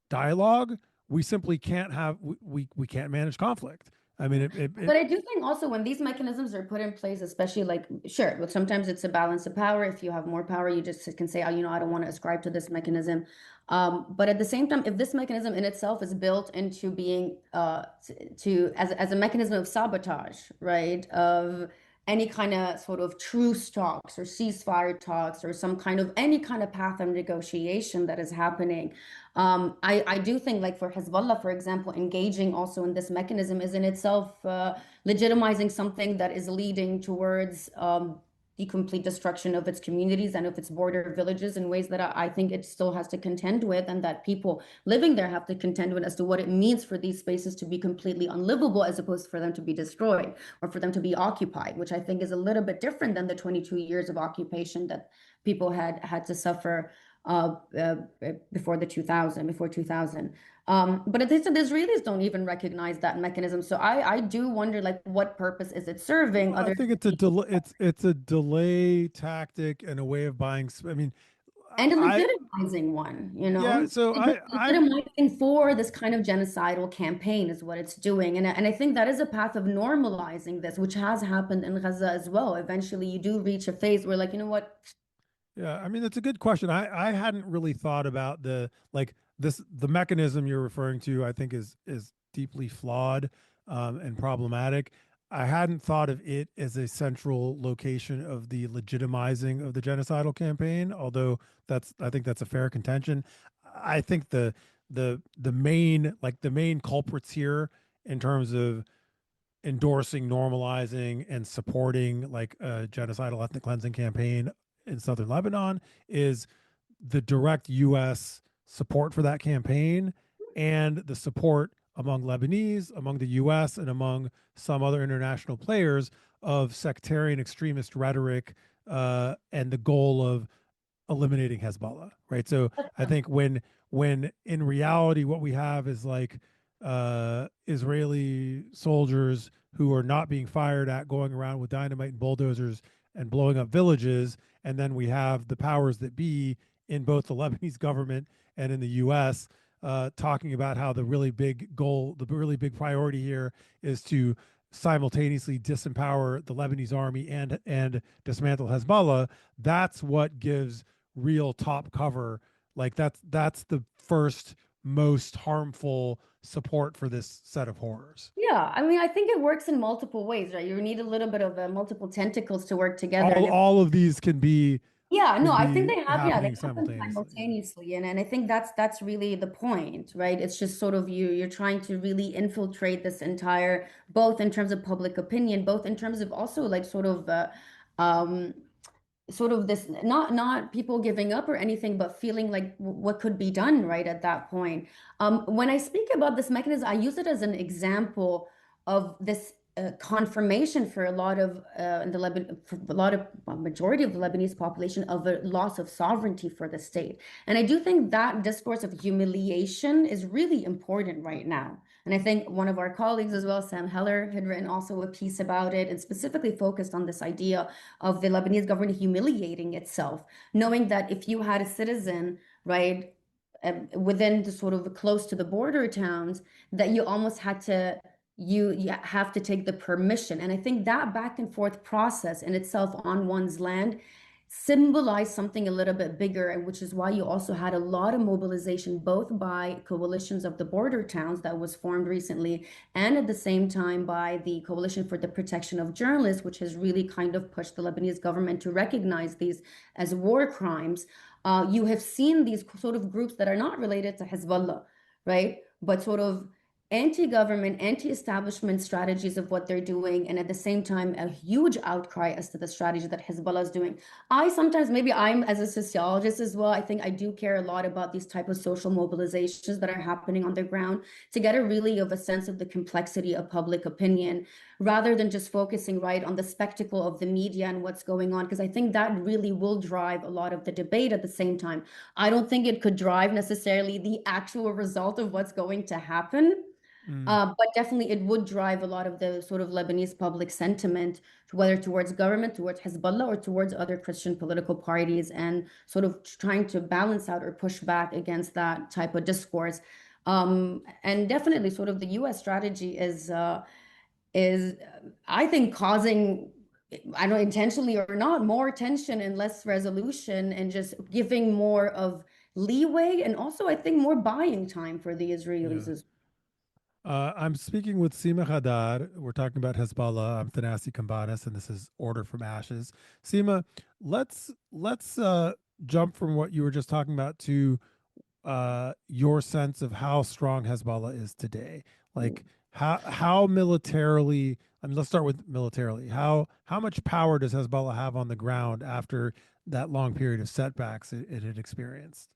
dialogue, we simply can't have we can't manage conflict. I mean, But I do think also when these mechanisms are put in place, especially like, sure, but sometimes it's a balance of power. If you have more power, you just can say, oh, I don't want to ascribe to this mechanism. But at the same time, if this mechanism in itself is built into being as a mechanism of sabotage, right? Of any kind of sort of truce talks or ceasefire talks or some kind of any kind of path of negotiation that is happening. I do think, like for Hezbollah, for example, engaging also in this mechanism is in itself legitimizing something that is leading towards the complete destruction of its communities and of its border villages in ways that I think it still has to contend with, and that people living there have to contend with as to what it means for these spaces to be completely unlivable as opposed for them to be destroyed or for them to be occupied, which I think is a little bit different than the 22 years of occupation that people had to suffer uh, uh, before 2000. But they said the Israelis don't even recognize that mechanism. So I do wonder, like, what purpose is it serving well, I other think than it's a being, delay. It's a delay tactic and a way of buying. I mean, and a I legitimizing one, you yeah. know? So It's I legitimizing for this kind of genocidal campaign is what it's doing. And I think that is a path of normalizing this, which has happened in Gaza as well. Eventually, you do reach a phase where, like, you know what? Yeah, I mean, that's a good question. I hadn't really thought about the mechanism you're referring to. I think is deeply flawed. and problematic. I hadn't thought of it as a central location of the legitimizing of the genocidal campaign, although I think that's a fair contention. I think the main culprits here in terms of endorsing, normalizing, and supporting like a genocidal ethnic cleansing campaign in southern Lebanon is the direct U.S. support for that campaign and the support among Lebanese, among the U.S., and among some other international players of sectarian extremist rhetoric and the goal of eliminating Hezbollah, right? So I think when in reality what we have is like Israeli soldiers who are not being fired at going around with dynamite and bulldozers and blowing up villages, and then we have the powers that be in both the Lebanese government and in the U.S. Talking about how the really big goal, the really big priority here is to simultaneously disempower the Lebanese army and dismantle Hezbollah. That's what gives real top cover. Like that's the first most harmful support for this set of horrors. Yeah, I mean, I think it works in multiple ways, right? You need a little bit of multiple tentacles to work together. And if All of these yeah, no, can I think be they have, yeah, they happening happen simultaneously. Yeah. simultaneously. And I think that's really the point, right? It's just sort of you're trying to really infiltrate this entire, both in terms of public opinion, both in terms of also like um sort of this not people giving up or anything, but feeling like what could be done right at that point. When I speak about this mechanism, I use it as an example of this confirmation for a lot of in the Lebanon, for a lot of majority of the Lebanese population of a loss of sovereignty for the state. And I do think that discourse of humiliation is really important right now. And I think one of our colleagues as well, Sam Heller, had written also a piece about it and specifically focused on this idea of the Lebanese government humiliating itself, knowing that if you had a citizen, right, within the sort of close to the border towns, that you almost had to you have to take the permission. And I think that back and forth process in itself on one's land symbolized something a little bit bigger, and which is why you also had a lot of mobilization, both by coalitions of the border towns that was formed recently, and at the same time by the Coalition for the Protection of Journalists, which has really kind of pushed the Lebanese government to recognize these as war crimes. You have seen these sort of groups that are not related to Hezbollah, right? But sort of anti-government, anti-establishment strategies of what they're doing, and at the same time, a huge outcry as to the strategy that Hezbollah is doing. I sometimes, maybe I'm as a sociologist as well, I think I do care a lot about these type of social mobilizations that are happening on the ground to get a really of a sense of the complexity of public opinion, rather than just focusing right on the spectacle of the media and what's going on, because I think that really will drive a lot of the debate at the same time. I don't think it could drive necessarily the actual result of what's going to happen. Mm. But definitely it would drive a lot of the sort of Lebanese public sentiment, whether towards government, towards Hezbollah, or towards other Christian political parties, and sort of trying to balance out or push back against that type of discourse. And definitely sort of the US strategy is I think causing, I don't know, intentionally or not, more tension and less resolution, and just giving more of leeway, and also I think more buying time for the Israelis Yeah. as I'm speaking with Sima Ghaddar. We're talking about Hezbollah. I'm Thanasi Kambanis, and this is Order from Ashes. Sima, let's jump from what you were just talking about to your sense of how strong Hezbollah is today. well. Like how militarily. I mean, let's start with militarily. How much power does Hezbollah have on the ground after that long period of setbacks it had experienced?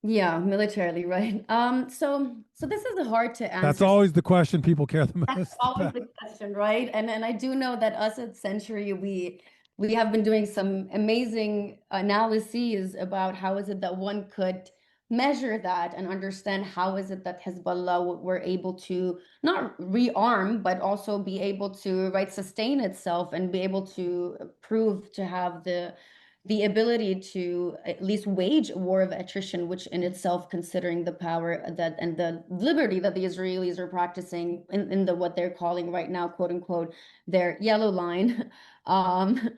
Yeah, militarily, right? So this is hard to That's answer. always the question people care the That's most always about. the question, right? And I do know that us at Century, we have been doing some amazing analyses about how is it that one could measure that and understand how is it that Hezbollah were able to not rearm, but also be able to, right, sustain itself and be able to prove to have the ability to at least wage a war of attrition, which in itself, considering the power that and the liberty that the Israelis are practicing in the what they're calling right now, quote unquote, their yellow line, um,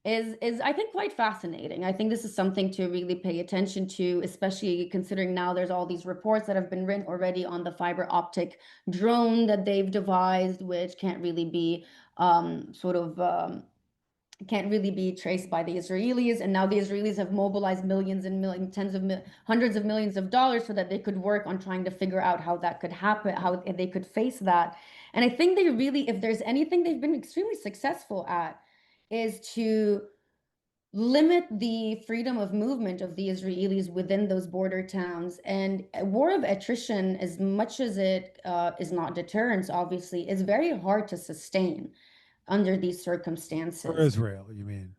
is I think quite fascinating. I think this is something to really pay attention to, especially considering now there's all these reports that have been written already on the fiber optic drone that they've devised, which sort of can't really be traced by the Israelis. And now the Israelis have mobilized millions and millions, hundreds of millions of dollars so that they could work on trying to figure out how that could happen, how they could face that. And I think they really, if there's anything they've been extremely successful at, is to limit the freedom of movement of the Israelis within those border towns. And a war of attrition, as much as it is not deterrence, obviously, is very hard to sustain under these For circumstances. Israel, you mean?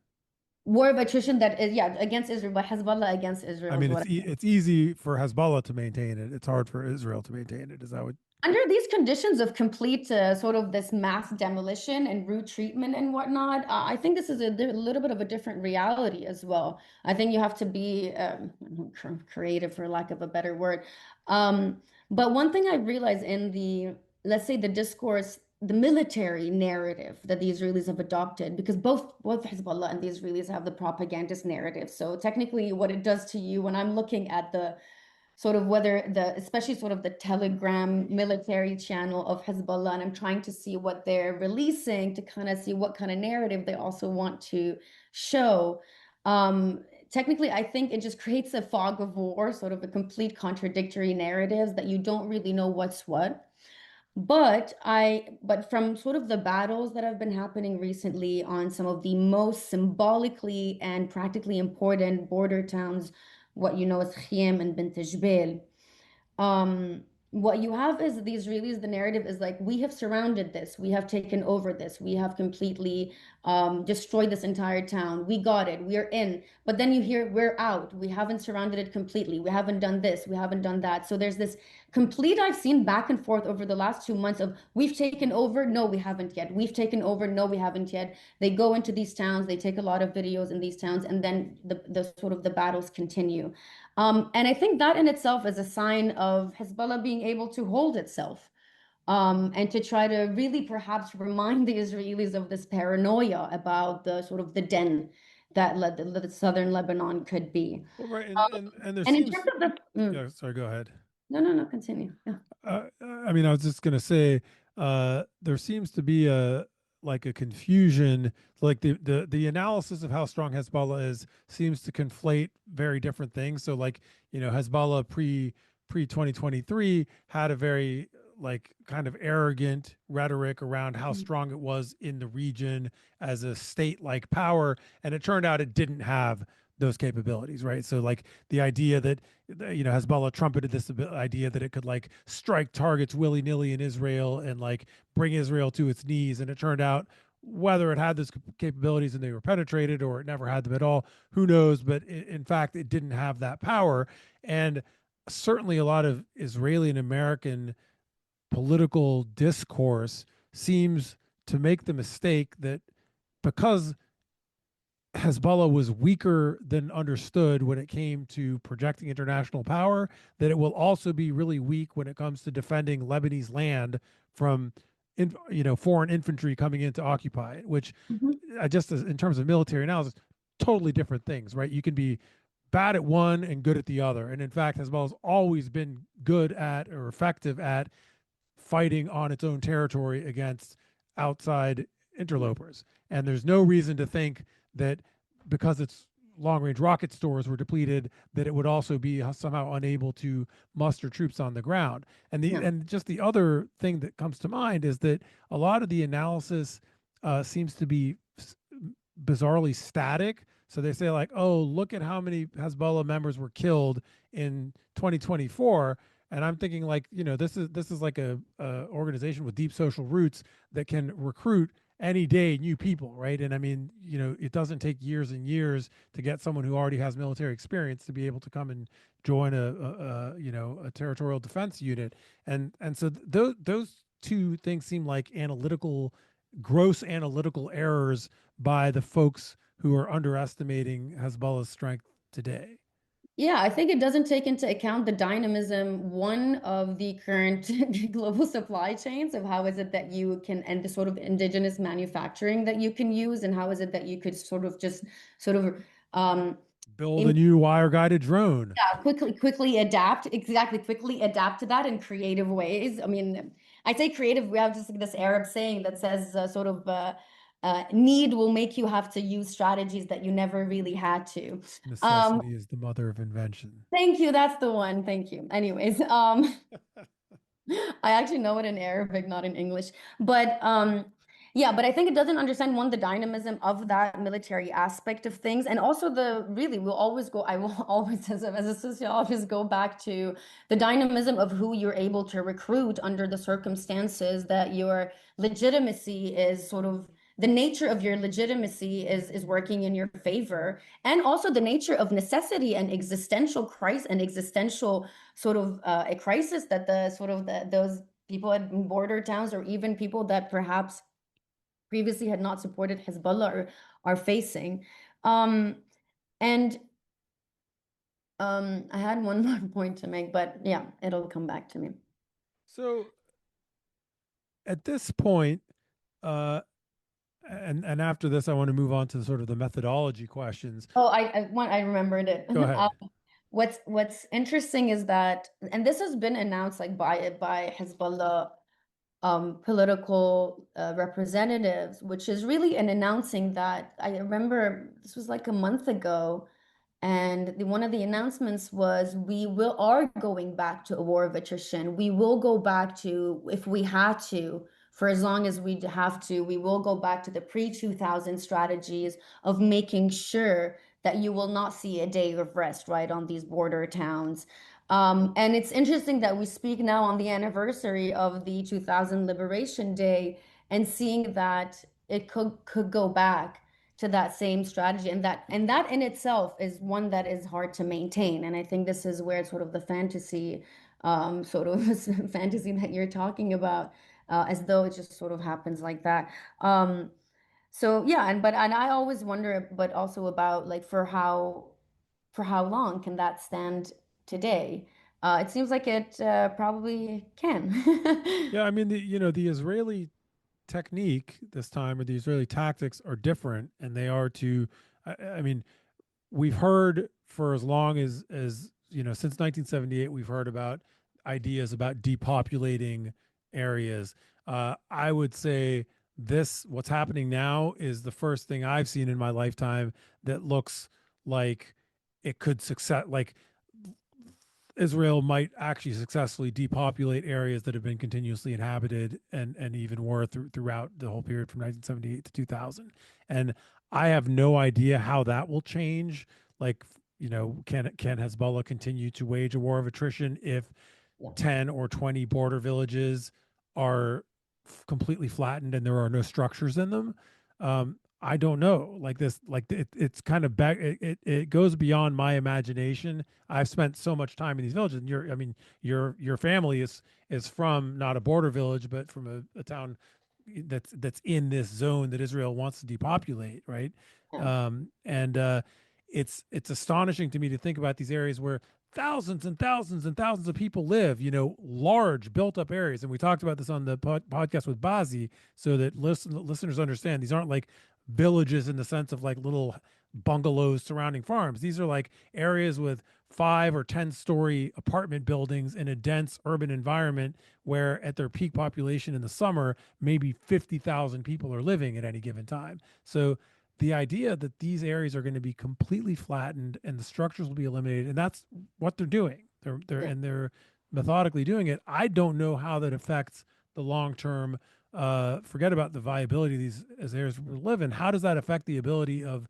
War of attrition that is, yeah, against Israel, but Hezbollah against I Israel is mean, what it's easy for Hezbollah to maintain it. It's hard for Israel to maintain it. Is that what? under these conditions of complete sort of this mass demolition and root treatment and whatnot, I think this is a little bit of a different reality as well. I think you have to be creative, for lack of a better word. But one thing I realized in let's say, the discourse, the military narrative that the Israelis have adopted, because both Hezbollah and the Israelis have the propagandist narrative. So technically, what it does to you when I'm looking at the sort of whether especially sort of the Telegram military channel of Hezbollah, and I'm trying to see what they're releasing to kind of see what kind of narrative they also want to show. Technically, I think it just creates a fog of war, sort of a complete contradictory narratives that you don't really know what's what. But from sort of the battles that have been happening recently on some of the most symbolically and practically important border towns, what you know as Khiem and Bint Jbeil, what you have is the Israelis, the narrative is like, we have surrounded this, we have taken over this, we have completely destroyed this entire town, we got it, we're in. But then you hear, we're out, we haven't surrounded it completely, we haven't done this, we haven't done that. So there's this complete, I've seen back and forth over the last 2 months of, we've taken over, no, we haven't yet. We've taken over, no, we haven't yet. They go into these towns, they take a lot of videos in these towns, and then the sort of the battles continue. And I think that in itself is a sign of Hezbollah being able to hold itself, and to try to really perhaps remind the Israelis of this paranoia about the sort of the den that the southern Lebanon could be. Well, right, and there And in terms seems. of Yeah, sorry. Go ahead. no, continue. Yeah. I mean, I was just gonna say, there seems to be a like a confusion, like the analysis of how strong Hezbollah is seems to conflate very different things. So, like, Hezbollah pre 2023 had a very like kind of arrogant rhetoric around how strong it was in the region as a state like power, and it turned out it didn't have those capabilities, right? So, like, the idea that Hezbollah trumpeted this idea that it could like strike targets willy nilly in Israel and like bring Israel to its knees, and it turned out whether it had those capabilities and they were penetrated or it never had them at all, who knows? But in fact, it didn't have that power, and certainly a lot of Israeli and American political discourse seems to make the mistake that because Hezbollah was weaker than understood when it came to projecting international power, that it will also be really weak when it comes to defending Lebanese land from foreign infantry coming in to occupy it, which Mhm. just in terms of military analysis, totally different things, right? You can be bad at one and good at the other. And in fact, Hezbollah's always been good at or effective at fighting on its own territory against outside interlopers. And there's no reason to think that because its long range rocket stores were depleted, that it would also be somehow unable to muster troops on the ground. Yeah. And just the other thing that comes to mind is that a lot of the analysis seems to be bizarrely static. So they say, like, oh, look at how many Hezbollah members were killed in 2024. And I'm thinking, like, this is like a organization with deep social roots that can recruit any day new people, right? And I mean, it doesn't take years and years to get someone who already has military experience to be able to come and join a territorial defense unit. And so those two things seem like gross analytical errors by the folks who are underestimating Hezbollah's strength today. Yeah, I think it doesn't take into account the dynamism, one of the current global supply chains of how is it that you can, and the sort of indigenous manufacturing that you can use, and how is it that you could sort of just sort of um, Build a new wire guided drone. yeah, quickly adapt, exactly, quickly adapt to that in creative ways. I mean, I say creative, we have just like this Arab saying that says need will make you have to use strategies that you never really had to. Um, Necessity is the mother of invention. Thank you, that's the one. Thank you. Anyways, I actually know it in Arabic, not in English. But yeah, but I think it doesn't understand one, the dynamism of that military aspect of things. And also the really we'll always go, I will always as a sociologist go back to the dynamism of who you're able to recruit under the circumstances that your legitimacy is sort of the nature of your legitimacy is working in your favor, and also the nature of necessity and existential crisis and existential sort of a crisis that the sort of those people in border towns, or even people that perhaps previously had not supported Hezbollah, are facing. Um, and I had one more point to make, but yeah, it'll come back to me. So at this point, uh, and after this, I want to move on to sort of the methodology questions. Oh, I remembered it. Go ahead. What's interesting is that, and this has been announced like by Hezbollah political representatives, which is really an announcing that I remember this was like a month ago. And one of the announcements was we will are going back to a war of attrition. We will go back to, if we had to, for as long as we have to, we will go back to the pre-2000 strategies of making sure that you will not see a day of rest, right, on these border towns. And it's interesting that we speak now on the anniversary of the 2000 Liberation Day, and seeing that it could go back to that same strategy, and that in itself is one that is hard to maintain. And I think this is where sort of the fantasy, sort of fantasy that you're talking about, as though it just sort of happens like that. So yeah, and I always wonder, but also about like for how long can that stand today? It seems like it probably can. Yeah, I mean, the Israeli technique this time, or the Israeli tactics, are different, and they are to, I mean, we've heard for as long as since 1978, we've heard about ideas about depopulating areas. I would say this what's happening now is the first thing I've seen in my lifetime that looks like it could success, like Israel might actually successfully depopulate areas that have been continuously inhabited and even were throughout the whole period from 1978 to 2000. And I have no idea how that will change. Like, can Hezbollah continue to wage a war of attrition if Yeah. 10 or 20 border villages are completely flattened and there are no structures in them? I don't know. Like this, like it's kind of back. It goes beyond my imagination. I've spent so much time in these villages. And your family is from not a border village, but from a town that's in this zone that Israel wants to depopulate, right? Yeah. And it's astonishing to me to think about these areas where thousands and thousands and thousands of people live, large built up areas. And we talked about this on the podcast with Bazi, so that listeners understand these aren't like villages in the sense of like little bungalows surrounding farms. These are like areas with 5 or 10 story apartment buildings in a dense urban environment where at their peak population in the summer, maybe 50,000 people are living at any given time. So the idea that these areas are going to be completely flattened and the structures will be eliminated, and that's what they're doing. Yeah. They're methodically doing it. I don't know how that affects the long term. Forget about the viability of these as areas we live in. How does that affect the ability of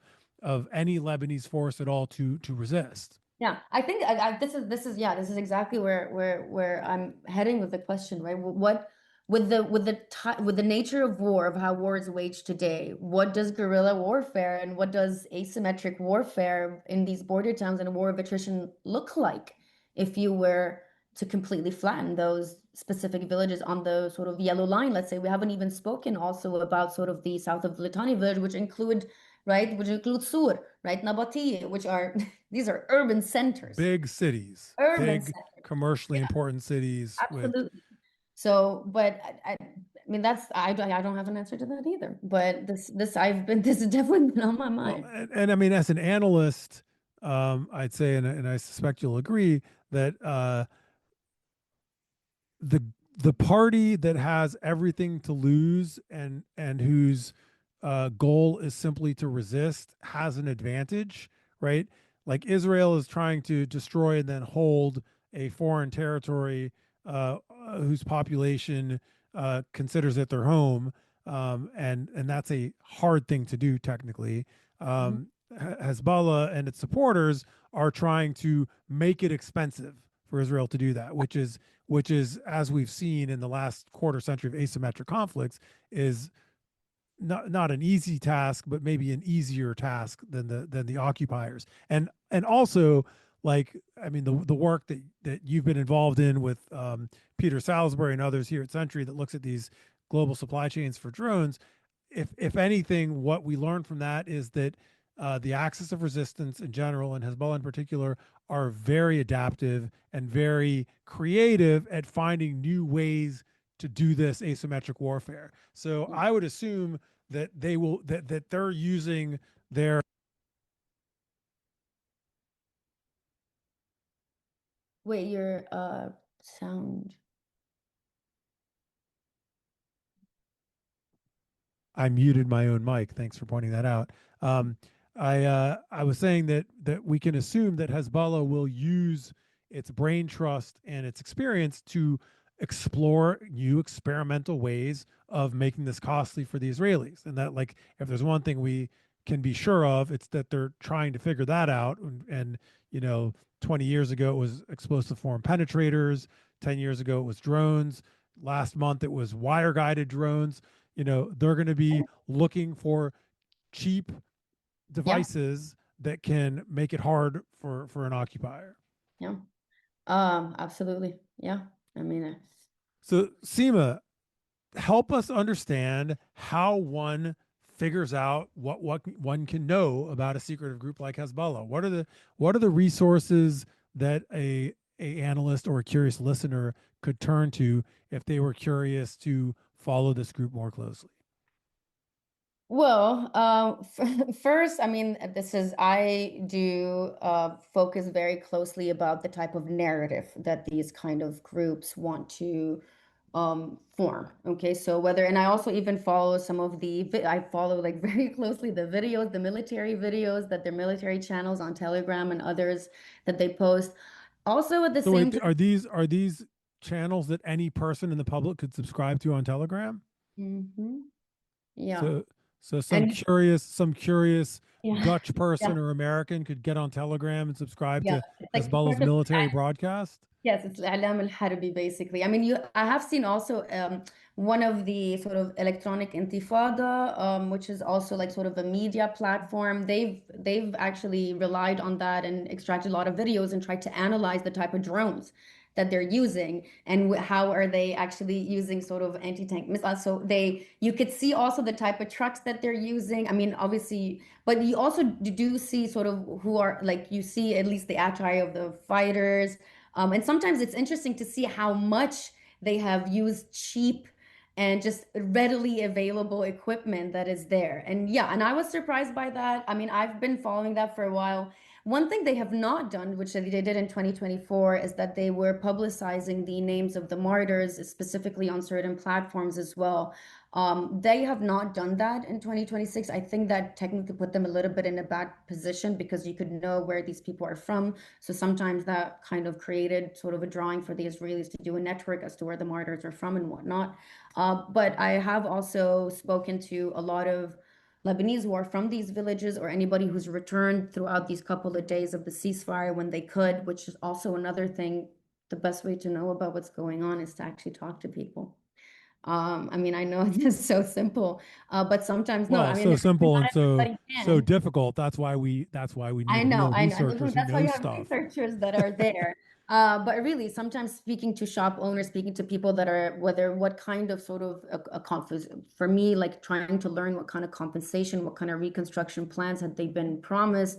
any Lebanese force at all to resist? Yeah, I think this is yeah, this is exactly where I'm heading with the question, right? What with the nature of war, of how war is waged today, what does guerrilla warfare and what does asymmetric warfare in these border towns and a war of attrition look like if you were to completely flatten those specific villages on the sort of yellow line? Let's say we haven't even spoken also about sort of the south of Litani village, which include right? Which includes Sur, right? Nabatieh, which are these are urban centers. Big cities, Urban big centers. commercially Yeah, important cities with. absolutely. So, but I mean, I don't have an answer to that either. But this has definitely been on my Well, mind. and I mean, as an analyst, I'd say, and I suspect you'll agree that the the party that has everything to lose and whose goal is simply to resist has an advantage, right? Like Israel is trying to destroy and then hold a foreign territory whose population considers it their home, and that's a hard thing to do technically. Mhm. Hezbollah and its supporters are trying to make it expensive for Israel to do that, which is, as we've seen in the last quarter century of asymmetric conflicts, is not an easy task, but maybe an easier task than the occupiers. And also, like, I mean, the work that you've been involved in with Peter Salisbury and others here at Century that looks at these global supply chains for drones, if anything, what we learned from that is that the axis of resistance in general, and Hezbollah in particular, are very adaptive and very creative at finding new ways to do this asymmetric warfare. So I would assume that that they're using their. Wait, your sound. I muted my own mic. Thanks for pointing that out. Um, I was saying that we can assume that Hezbollah will use its brain trust and its experience to explore new experimental ways of making this costly for the Israelis. And that, like, if there's one thing we can be sure of, it's that they're trying to figure that out. And 20 years ago it was explosive form penetrators. 10 years ago it was drones. Last month it was wire guided drones. They're going to be looking for cheap Yeah, devices that can make it hard for an occupier. yeah. Absolutely. Yeah. I mean, So Seema, help us understand how one figures out what one can know about a secretive group like Hezbollah. What are the resources that a analyst or a curious listener could turn to if they were curious to follow this group more closely? well, first, I mean, I do focus very closely about the type of narrative that these kind of groups want to form. Okay, so and I also even follow I follow like very closely the videos, the military videos that their military channels on Telegram and others that they post. Also, at the So same wait, time, are these channels that any person in the public could subscribe to on Telegram? Mhm. Yeah, So so and some curious yeah, Dutch person yeah, or American could get on Telegram and subscribe yeah. to It's like Hezbollah's sort of. military broadcast. Yes, it's I'lam al-Harbi basically. I mean, I have seen also one of the sort of electronic intifada, which is also like sort of a media platform. They've actually relied on that and extracted a lot of videos and tried to analyze the type of drones that they're using and how are they actually using sort of anti-tank missiles. So you could see also the type of trucks that they're using. I mean, obviously, but you also do see sort of who are like you see at least the attire of the fighters. And sometimes it's interesting to see how much they have used cheap and just readily available equipment that is there. And yeah, and I was surprised by that. I mean, I've been following that for a while. One thing they have not done, which they did in 2024, is that they were publicizing the names of the martyrs, specifically on certain platforms as well. They have not done that in 2026. I think that technically put them a little bit in a bad position because you could know where these people are from. So sometimes that kind of created sort of a drawing for the Israelis to do a network as to where the martyrs are from and whatnot. But I have also spoken to a lot of Lebanese who are from these villages or anybody who's returned throughout these couple of days of the ceasefire when they could, which is also another thing. The best way to know about what's going on is to actually talk to people. I mean, I know it's so simple, but sometimes no. Well, I mean, so simple and not so everybody so can. difficult. That's why we need real I know. And researchers who that's why know you have stuff. researchers that are there. But really, sometimes speaking to shop owners, speaking to people that are, whether what kind of sort of for me, like trying to learn what kind of compensation, what kind of reconstruction plans had they been promised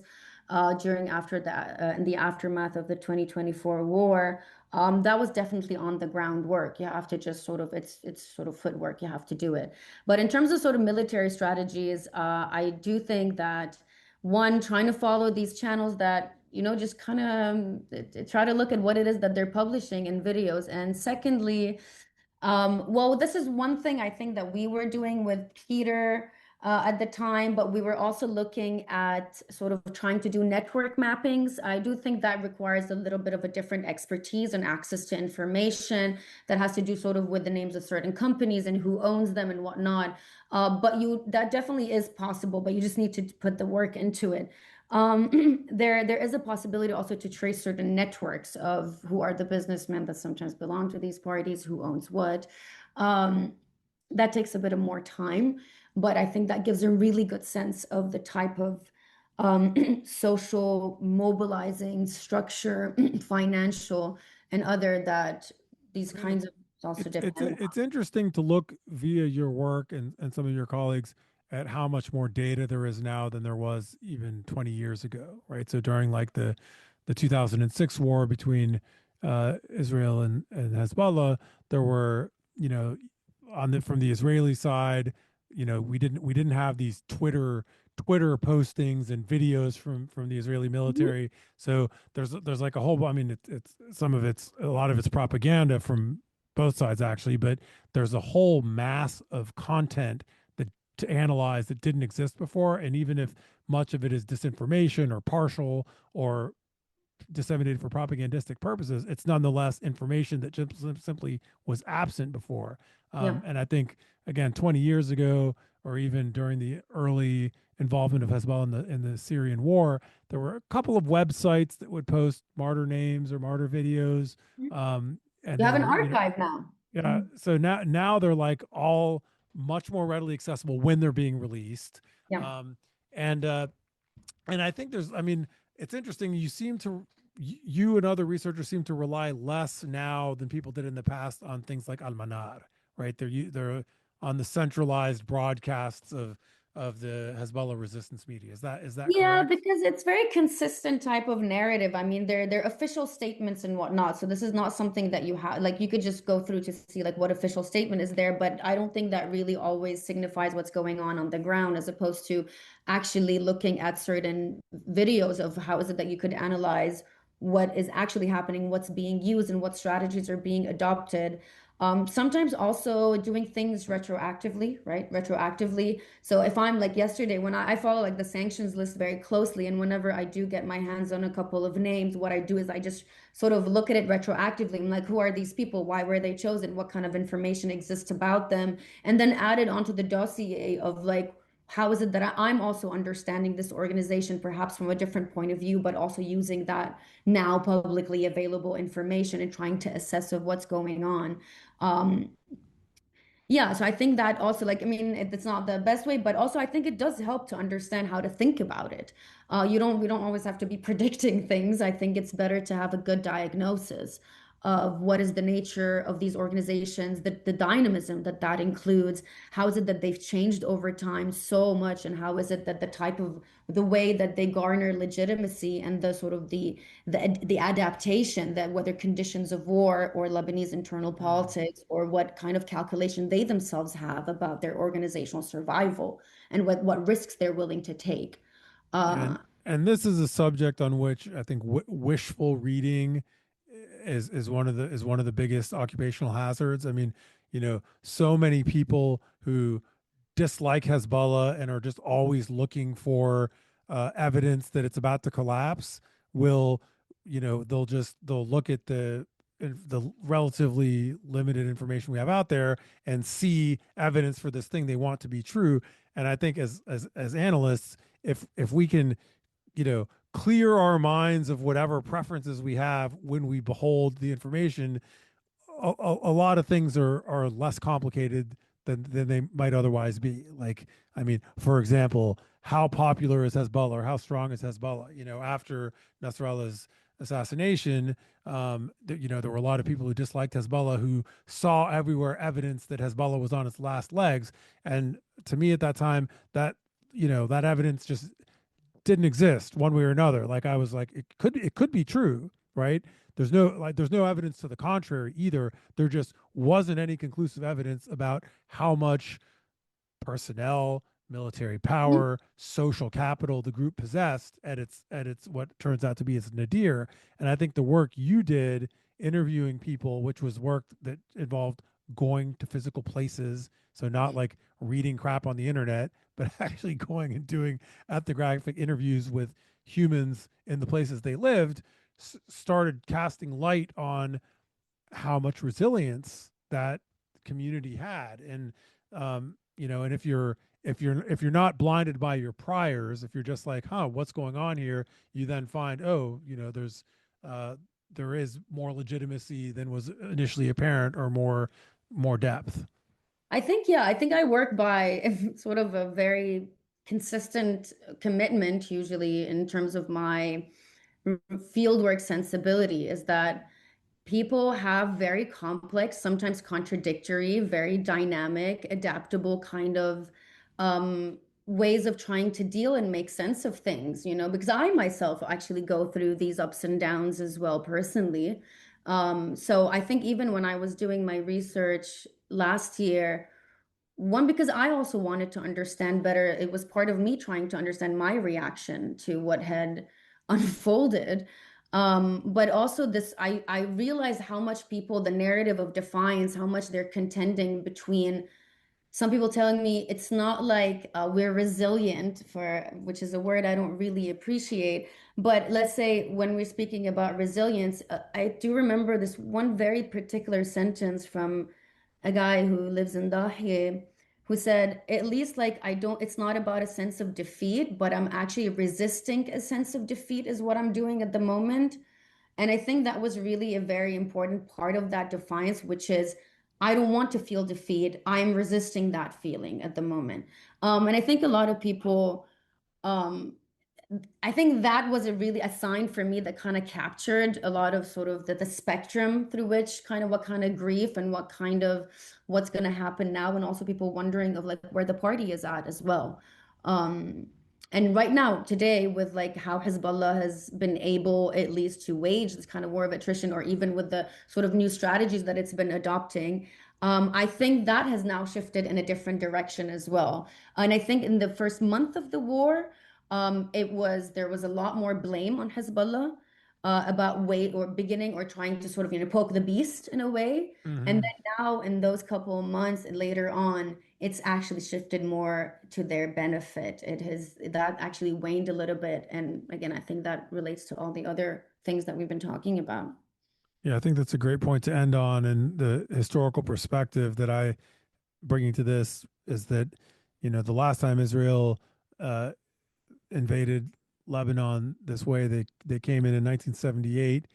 during after that in the aftermath of the 2024 war. That was definitely on the ground work. You have to just sort of it's sort of footwork. You have to do it. But in terms of sort of military strategies, I do think that one, trying to follow these channels that, just kind of try to look at what it is that they're publishing in videos. And secondly, well, this is one thing I think that we were doing with Peter at the time, but we were also looking at sort of trying to do network mappings. I do think that requires a little bit of a different expertise and access to information that has to do sort of with the names of certain companies and who owns them and whatnot. But that definitely is possible, but you just need to put the work into it. There is a possibility also to trace certain networks of who are the businessmen that sometimes belong to these parties, who owns what. Um, that takes a bit of more time, but I think that gives a really good sense of the type of social mobilizing structure, financial and other that these I mean, kinds of also it's depend it's interesting to look via your work and some of your colleagues at how much more data there is now than there was even 20 years ago, right? So during like the 2006 war between Israel and Hezbollah, there were, on the from the Israeli side, we didn't have these Twitter postings and videos from the Israeli on. military. So there's like a whole, I mean, it's some of it's a lot of it's propaganda from both sides actually, but there's a whole mass of content that to analyze that didn't exist before. And even if much of it is disinformation or partial or disseminated for propagandistic purposes, it's nonetheless information that just simply was absent before. Yeah. And I think, again, 20 years ago, or even during the early involvement of Hezbollah in the Syrian war, there were a couple of websites that would post martyr names or martyr videos. And You have an then, archive now. yeah, so now they're like all much more readily accessible when they're being released. Yeah. Um, and I think I mean, it's interesting. You and other researchers seem to rely less now than people did in the past on things like Al-Manar, right? They're on the centralized broadcasts of the Hezbollah resistance media. Is that Yeah, correct? because it's very consistent type of narrative. I mean, they're official statements and whatnot. So this is not something that you have like you could just go through to see like what official statement is there, but I don't think that really always signifies what's going on the ground as opposed to actually looking at certain videos of how is it that you could analyze what is actually happening, what's being used, and what strategies are being adopted. Sometimes also doing things retroactively, right? Retroactively. So if I'm like yesterday, when I follow like the sanctions list very closely, and whenever I do get my hands on a couple of names, what I do is I just sort of look at it retroactively. I'm like, who are these people? Why were they chosen? What kind of information exists about them? And then add it onto the dossier of like, how is it that I'm also understanding this organization, perhaps from a different point of view, but also using that now publicly available information and trying to assess of what's going on. Um, yeah, so I think that also, like, I mean, it's not the best way, but also I think it does help to understand how to think about it. We don't always have to be predicting things. I think it's better to have a good diagnosis of what is the nature of these organizations, the dynamism that includes. How is it that they've changed over time so much, and how is it that the way that they garner legitimacy and the sort of the adaptation that whether conditions of war or Lebanese internal Mm. politics or what kind of calculation they themselves have about their organizational survival and what risks they're willing to take. Uh, And this is a subject on which I think wishful reading is one of the biggest occupational hazards. I mean, so many people who dislike Hezbollah and are just always looking for evidence that it's about to collapse will, they'll look at the relatively limited information we have out there and see evidence for this thing they want to be true. And I think as analysts, if we can, clear our minds of whatever preferences we have when we behold the information, a lot of things are less complicated than they might otherwise be. Like, I mean, for example, how popular is Hezbollah or how strong is Hezbollah? You know, after Nasrallah's assassination, there were a lot of people who disliked Hezbollah who saw everywhere evidence that Hezbollah was on its last legs. And to me at that time, that evidence just didn't exist one way or another. Like I was like, it could be true, right? There's no evidence to the contrary either. There just wasn't any conclusive evidence about how much personnel, military Mhm. power, social capital the group possessed at its what turns out to be its nadir. And I think the work you did interviewing people, which was work that involved going to physical places, so not like reading crap on the internet, but actually going and doing ethnographic interviews with humans in the places they lived, started casting light on how much resilience that community had. And and if you're not blinded by your priors, if you're just like, what's going on here, you then find, oh, uh there is more legitimacy than was initially apparent, or more depth. I think I work by sort of a very consistent commitment, usually in terms of my fieldwork sensibility, is that people have very complex, sometimes contradictory, very dynamic, adaptable kind of um, ways of trying to deal and make sense of things, because I myself actually go through these ups and downs as well personally. So I think even when I was doing my research last year, one, because I also wanted to understand better. It was part of me trying to understand my reaction to what had unfolded. But also I realized how much people, the narrative of defiance, how much they're contending between some people telling me it's not like we're resilient, which is a word I don't really appreciate. But let's say when we're speaking about resilience, I do remember this one very particular sentence from a guy who lives in Dahieh, who said, at least like I don't, it's not about a sense of defeat, but I'm actually resisting a sense of defeat is what I'm doing at the moment. And I think that was really a very important part of that defiance, which is I don't want to feel defeat. I'm resisting that feeling at the moment. And I think a lot of people, um, I think that was a sign for me that kind of captured a lot of sort of the spectrum through which kind of what kind of grief and what's going to happen now, and also people wondering of like where the party is at as well. Um, and right now, today, with like how Hezbollah has been able at least to wage this kind of war of attrition, or even with the sort of new strategies that it's been adopting, I think that has now shifted in a different direction as well. And I think in the first month of the war, there was a lot more blame on Hezbollah about way or beginning or trying to sort of poke the beast in a way. And Hmm. then now in those couple of months and later on, it's actually shifted more to their benefit. It has that actually waned a little bit. And again, I think that relates to all the other things that we've been talking about. Yeah, I think that's a great point to end on. And the historical perspective that I bringing to this is that, the last time Israel uh, invaded Lebanon this way, they came in 1978.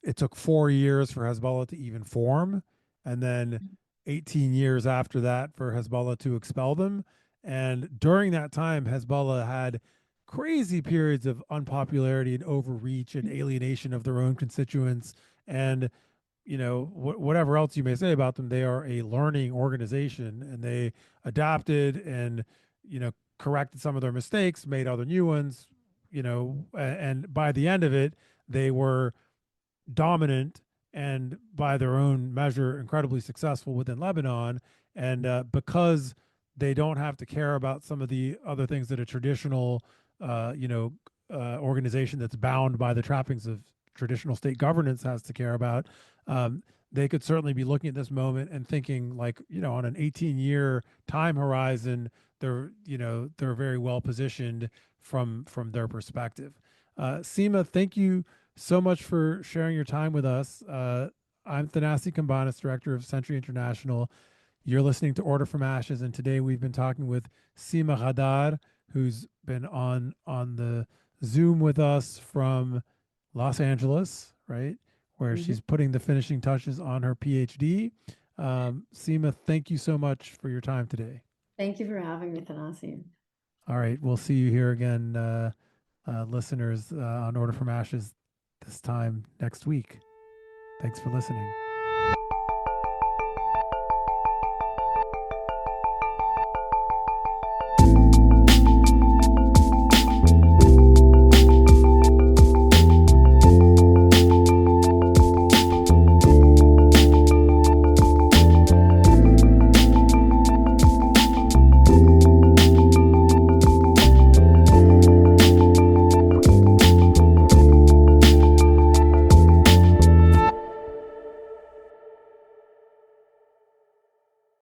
It took 4 years for Hezbollah to even form, and then 18 years after that for Hezbollah to expel them. And during that time, Hezbollah had crazy periods of unpopularity and overreach and alienation of their own constituents. And whatever else you may say about them, they are a learning organization, and they adapted and corrected some of their mistakes, made other new ones. And by the end of it, they were dominant and by their own measure incredibly successful within Lebanon. And because they don't have to care about some of the other things that a traditional organization that's bound by the trappings of traditional state governance has to care about, they could certainly be looking at this moment and thinking, like, on an 18-year time horizon, they're very well positioned from their perspective. Sima, thank you so much for sharing your time with us. I'm Thanasi Kambanis, Director of Century International. You're listening to Order from Ashes, and today we've been talking with Sima Ghaddar, who's been on the Zoom with us from Los Angeles, right? where Mhm. she's putting the finishing touches on her PhD. Sima, thank you so much for your time today. Thank you for having me, Tanasi. All right, we'll see you here again, listeners, on Order from Ashes this time next week. Thanks for listening.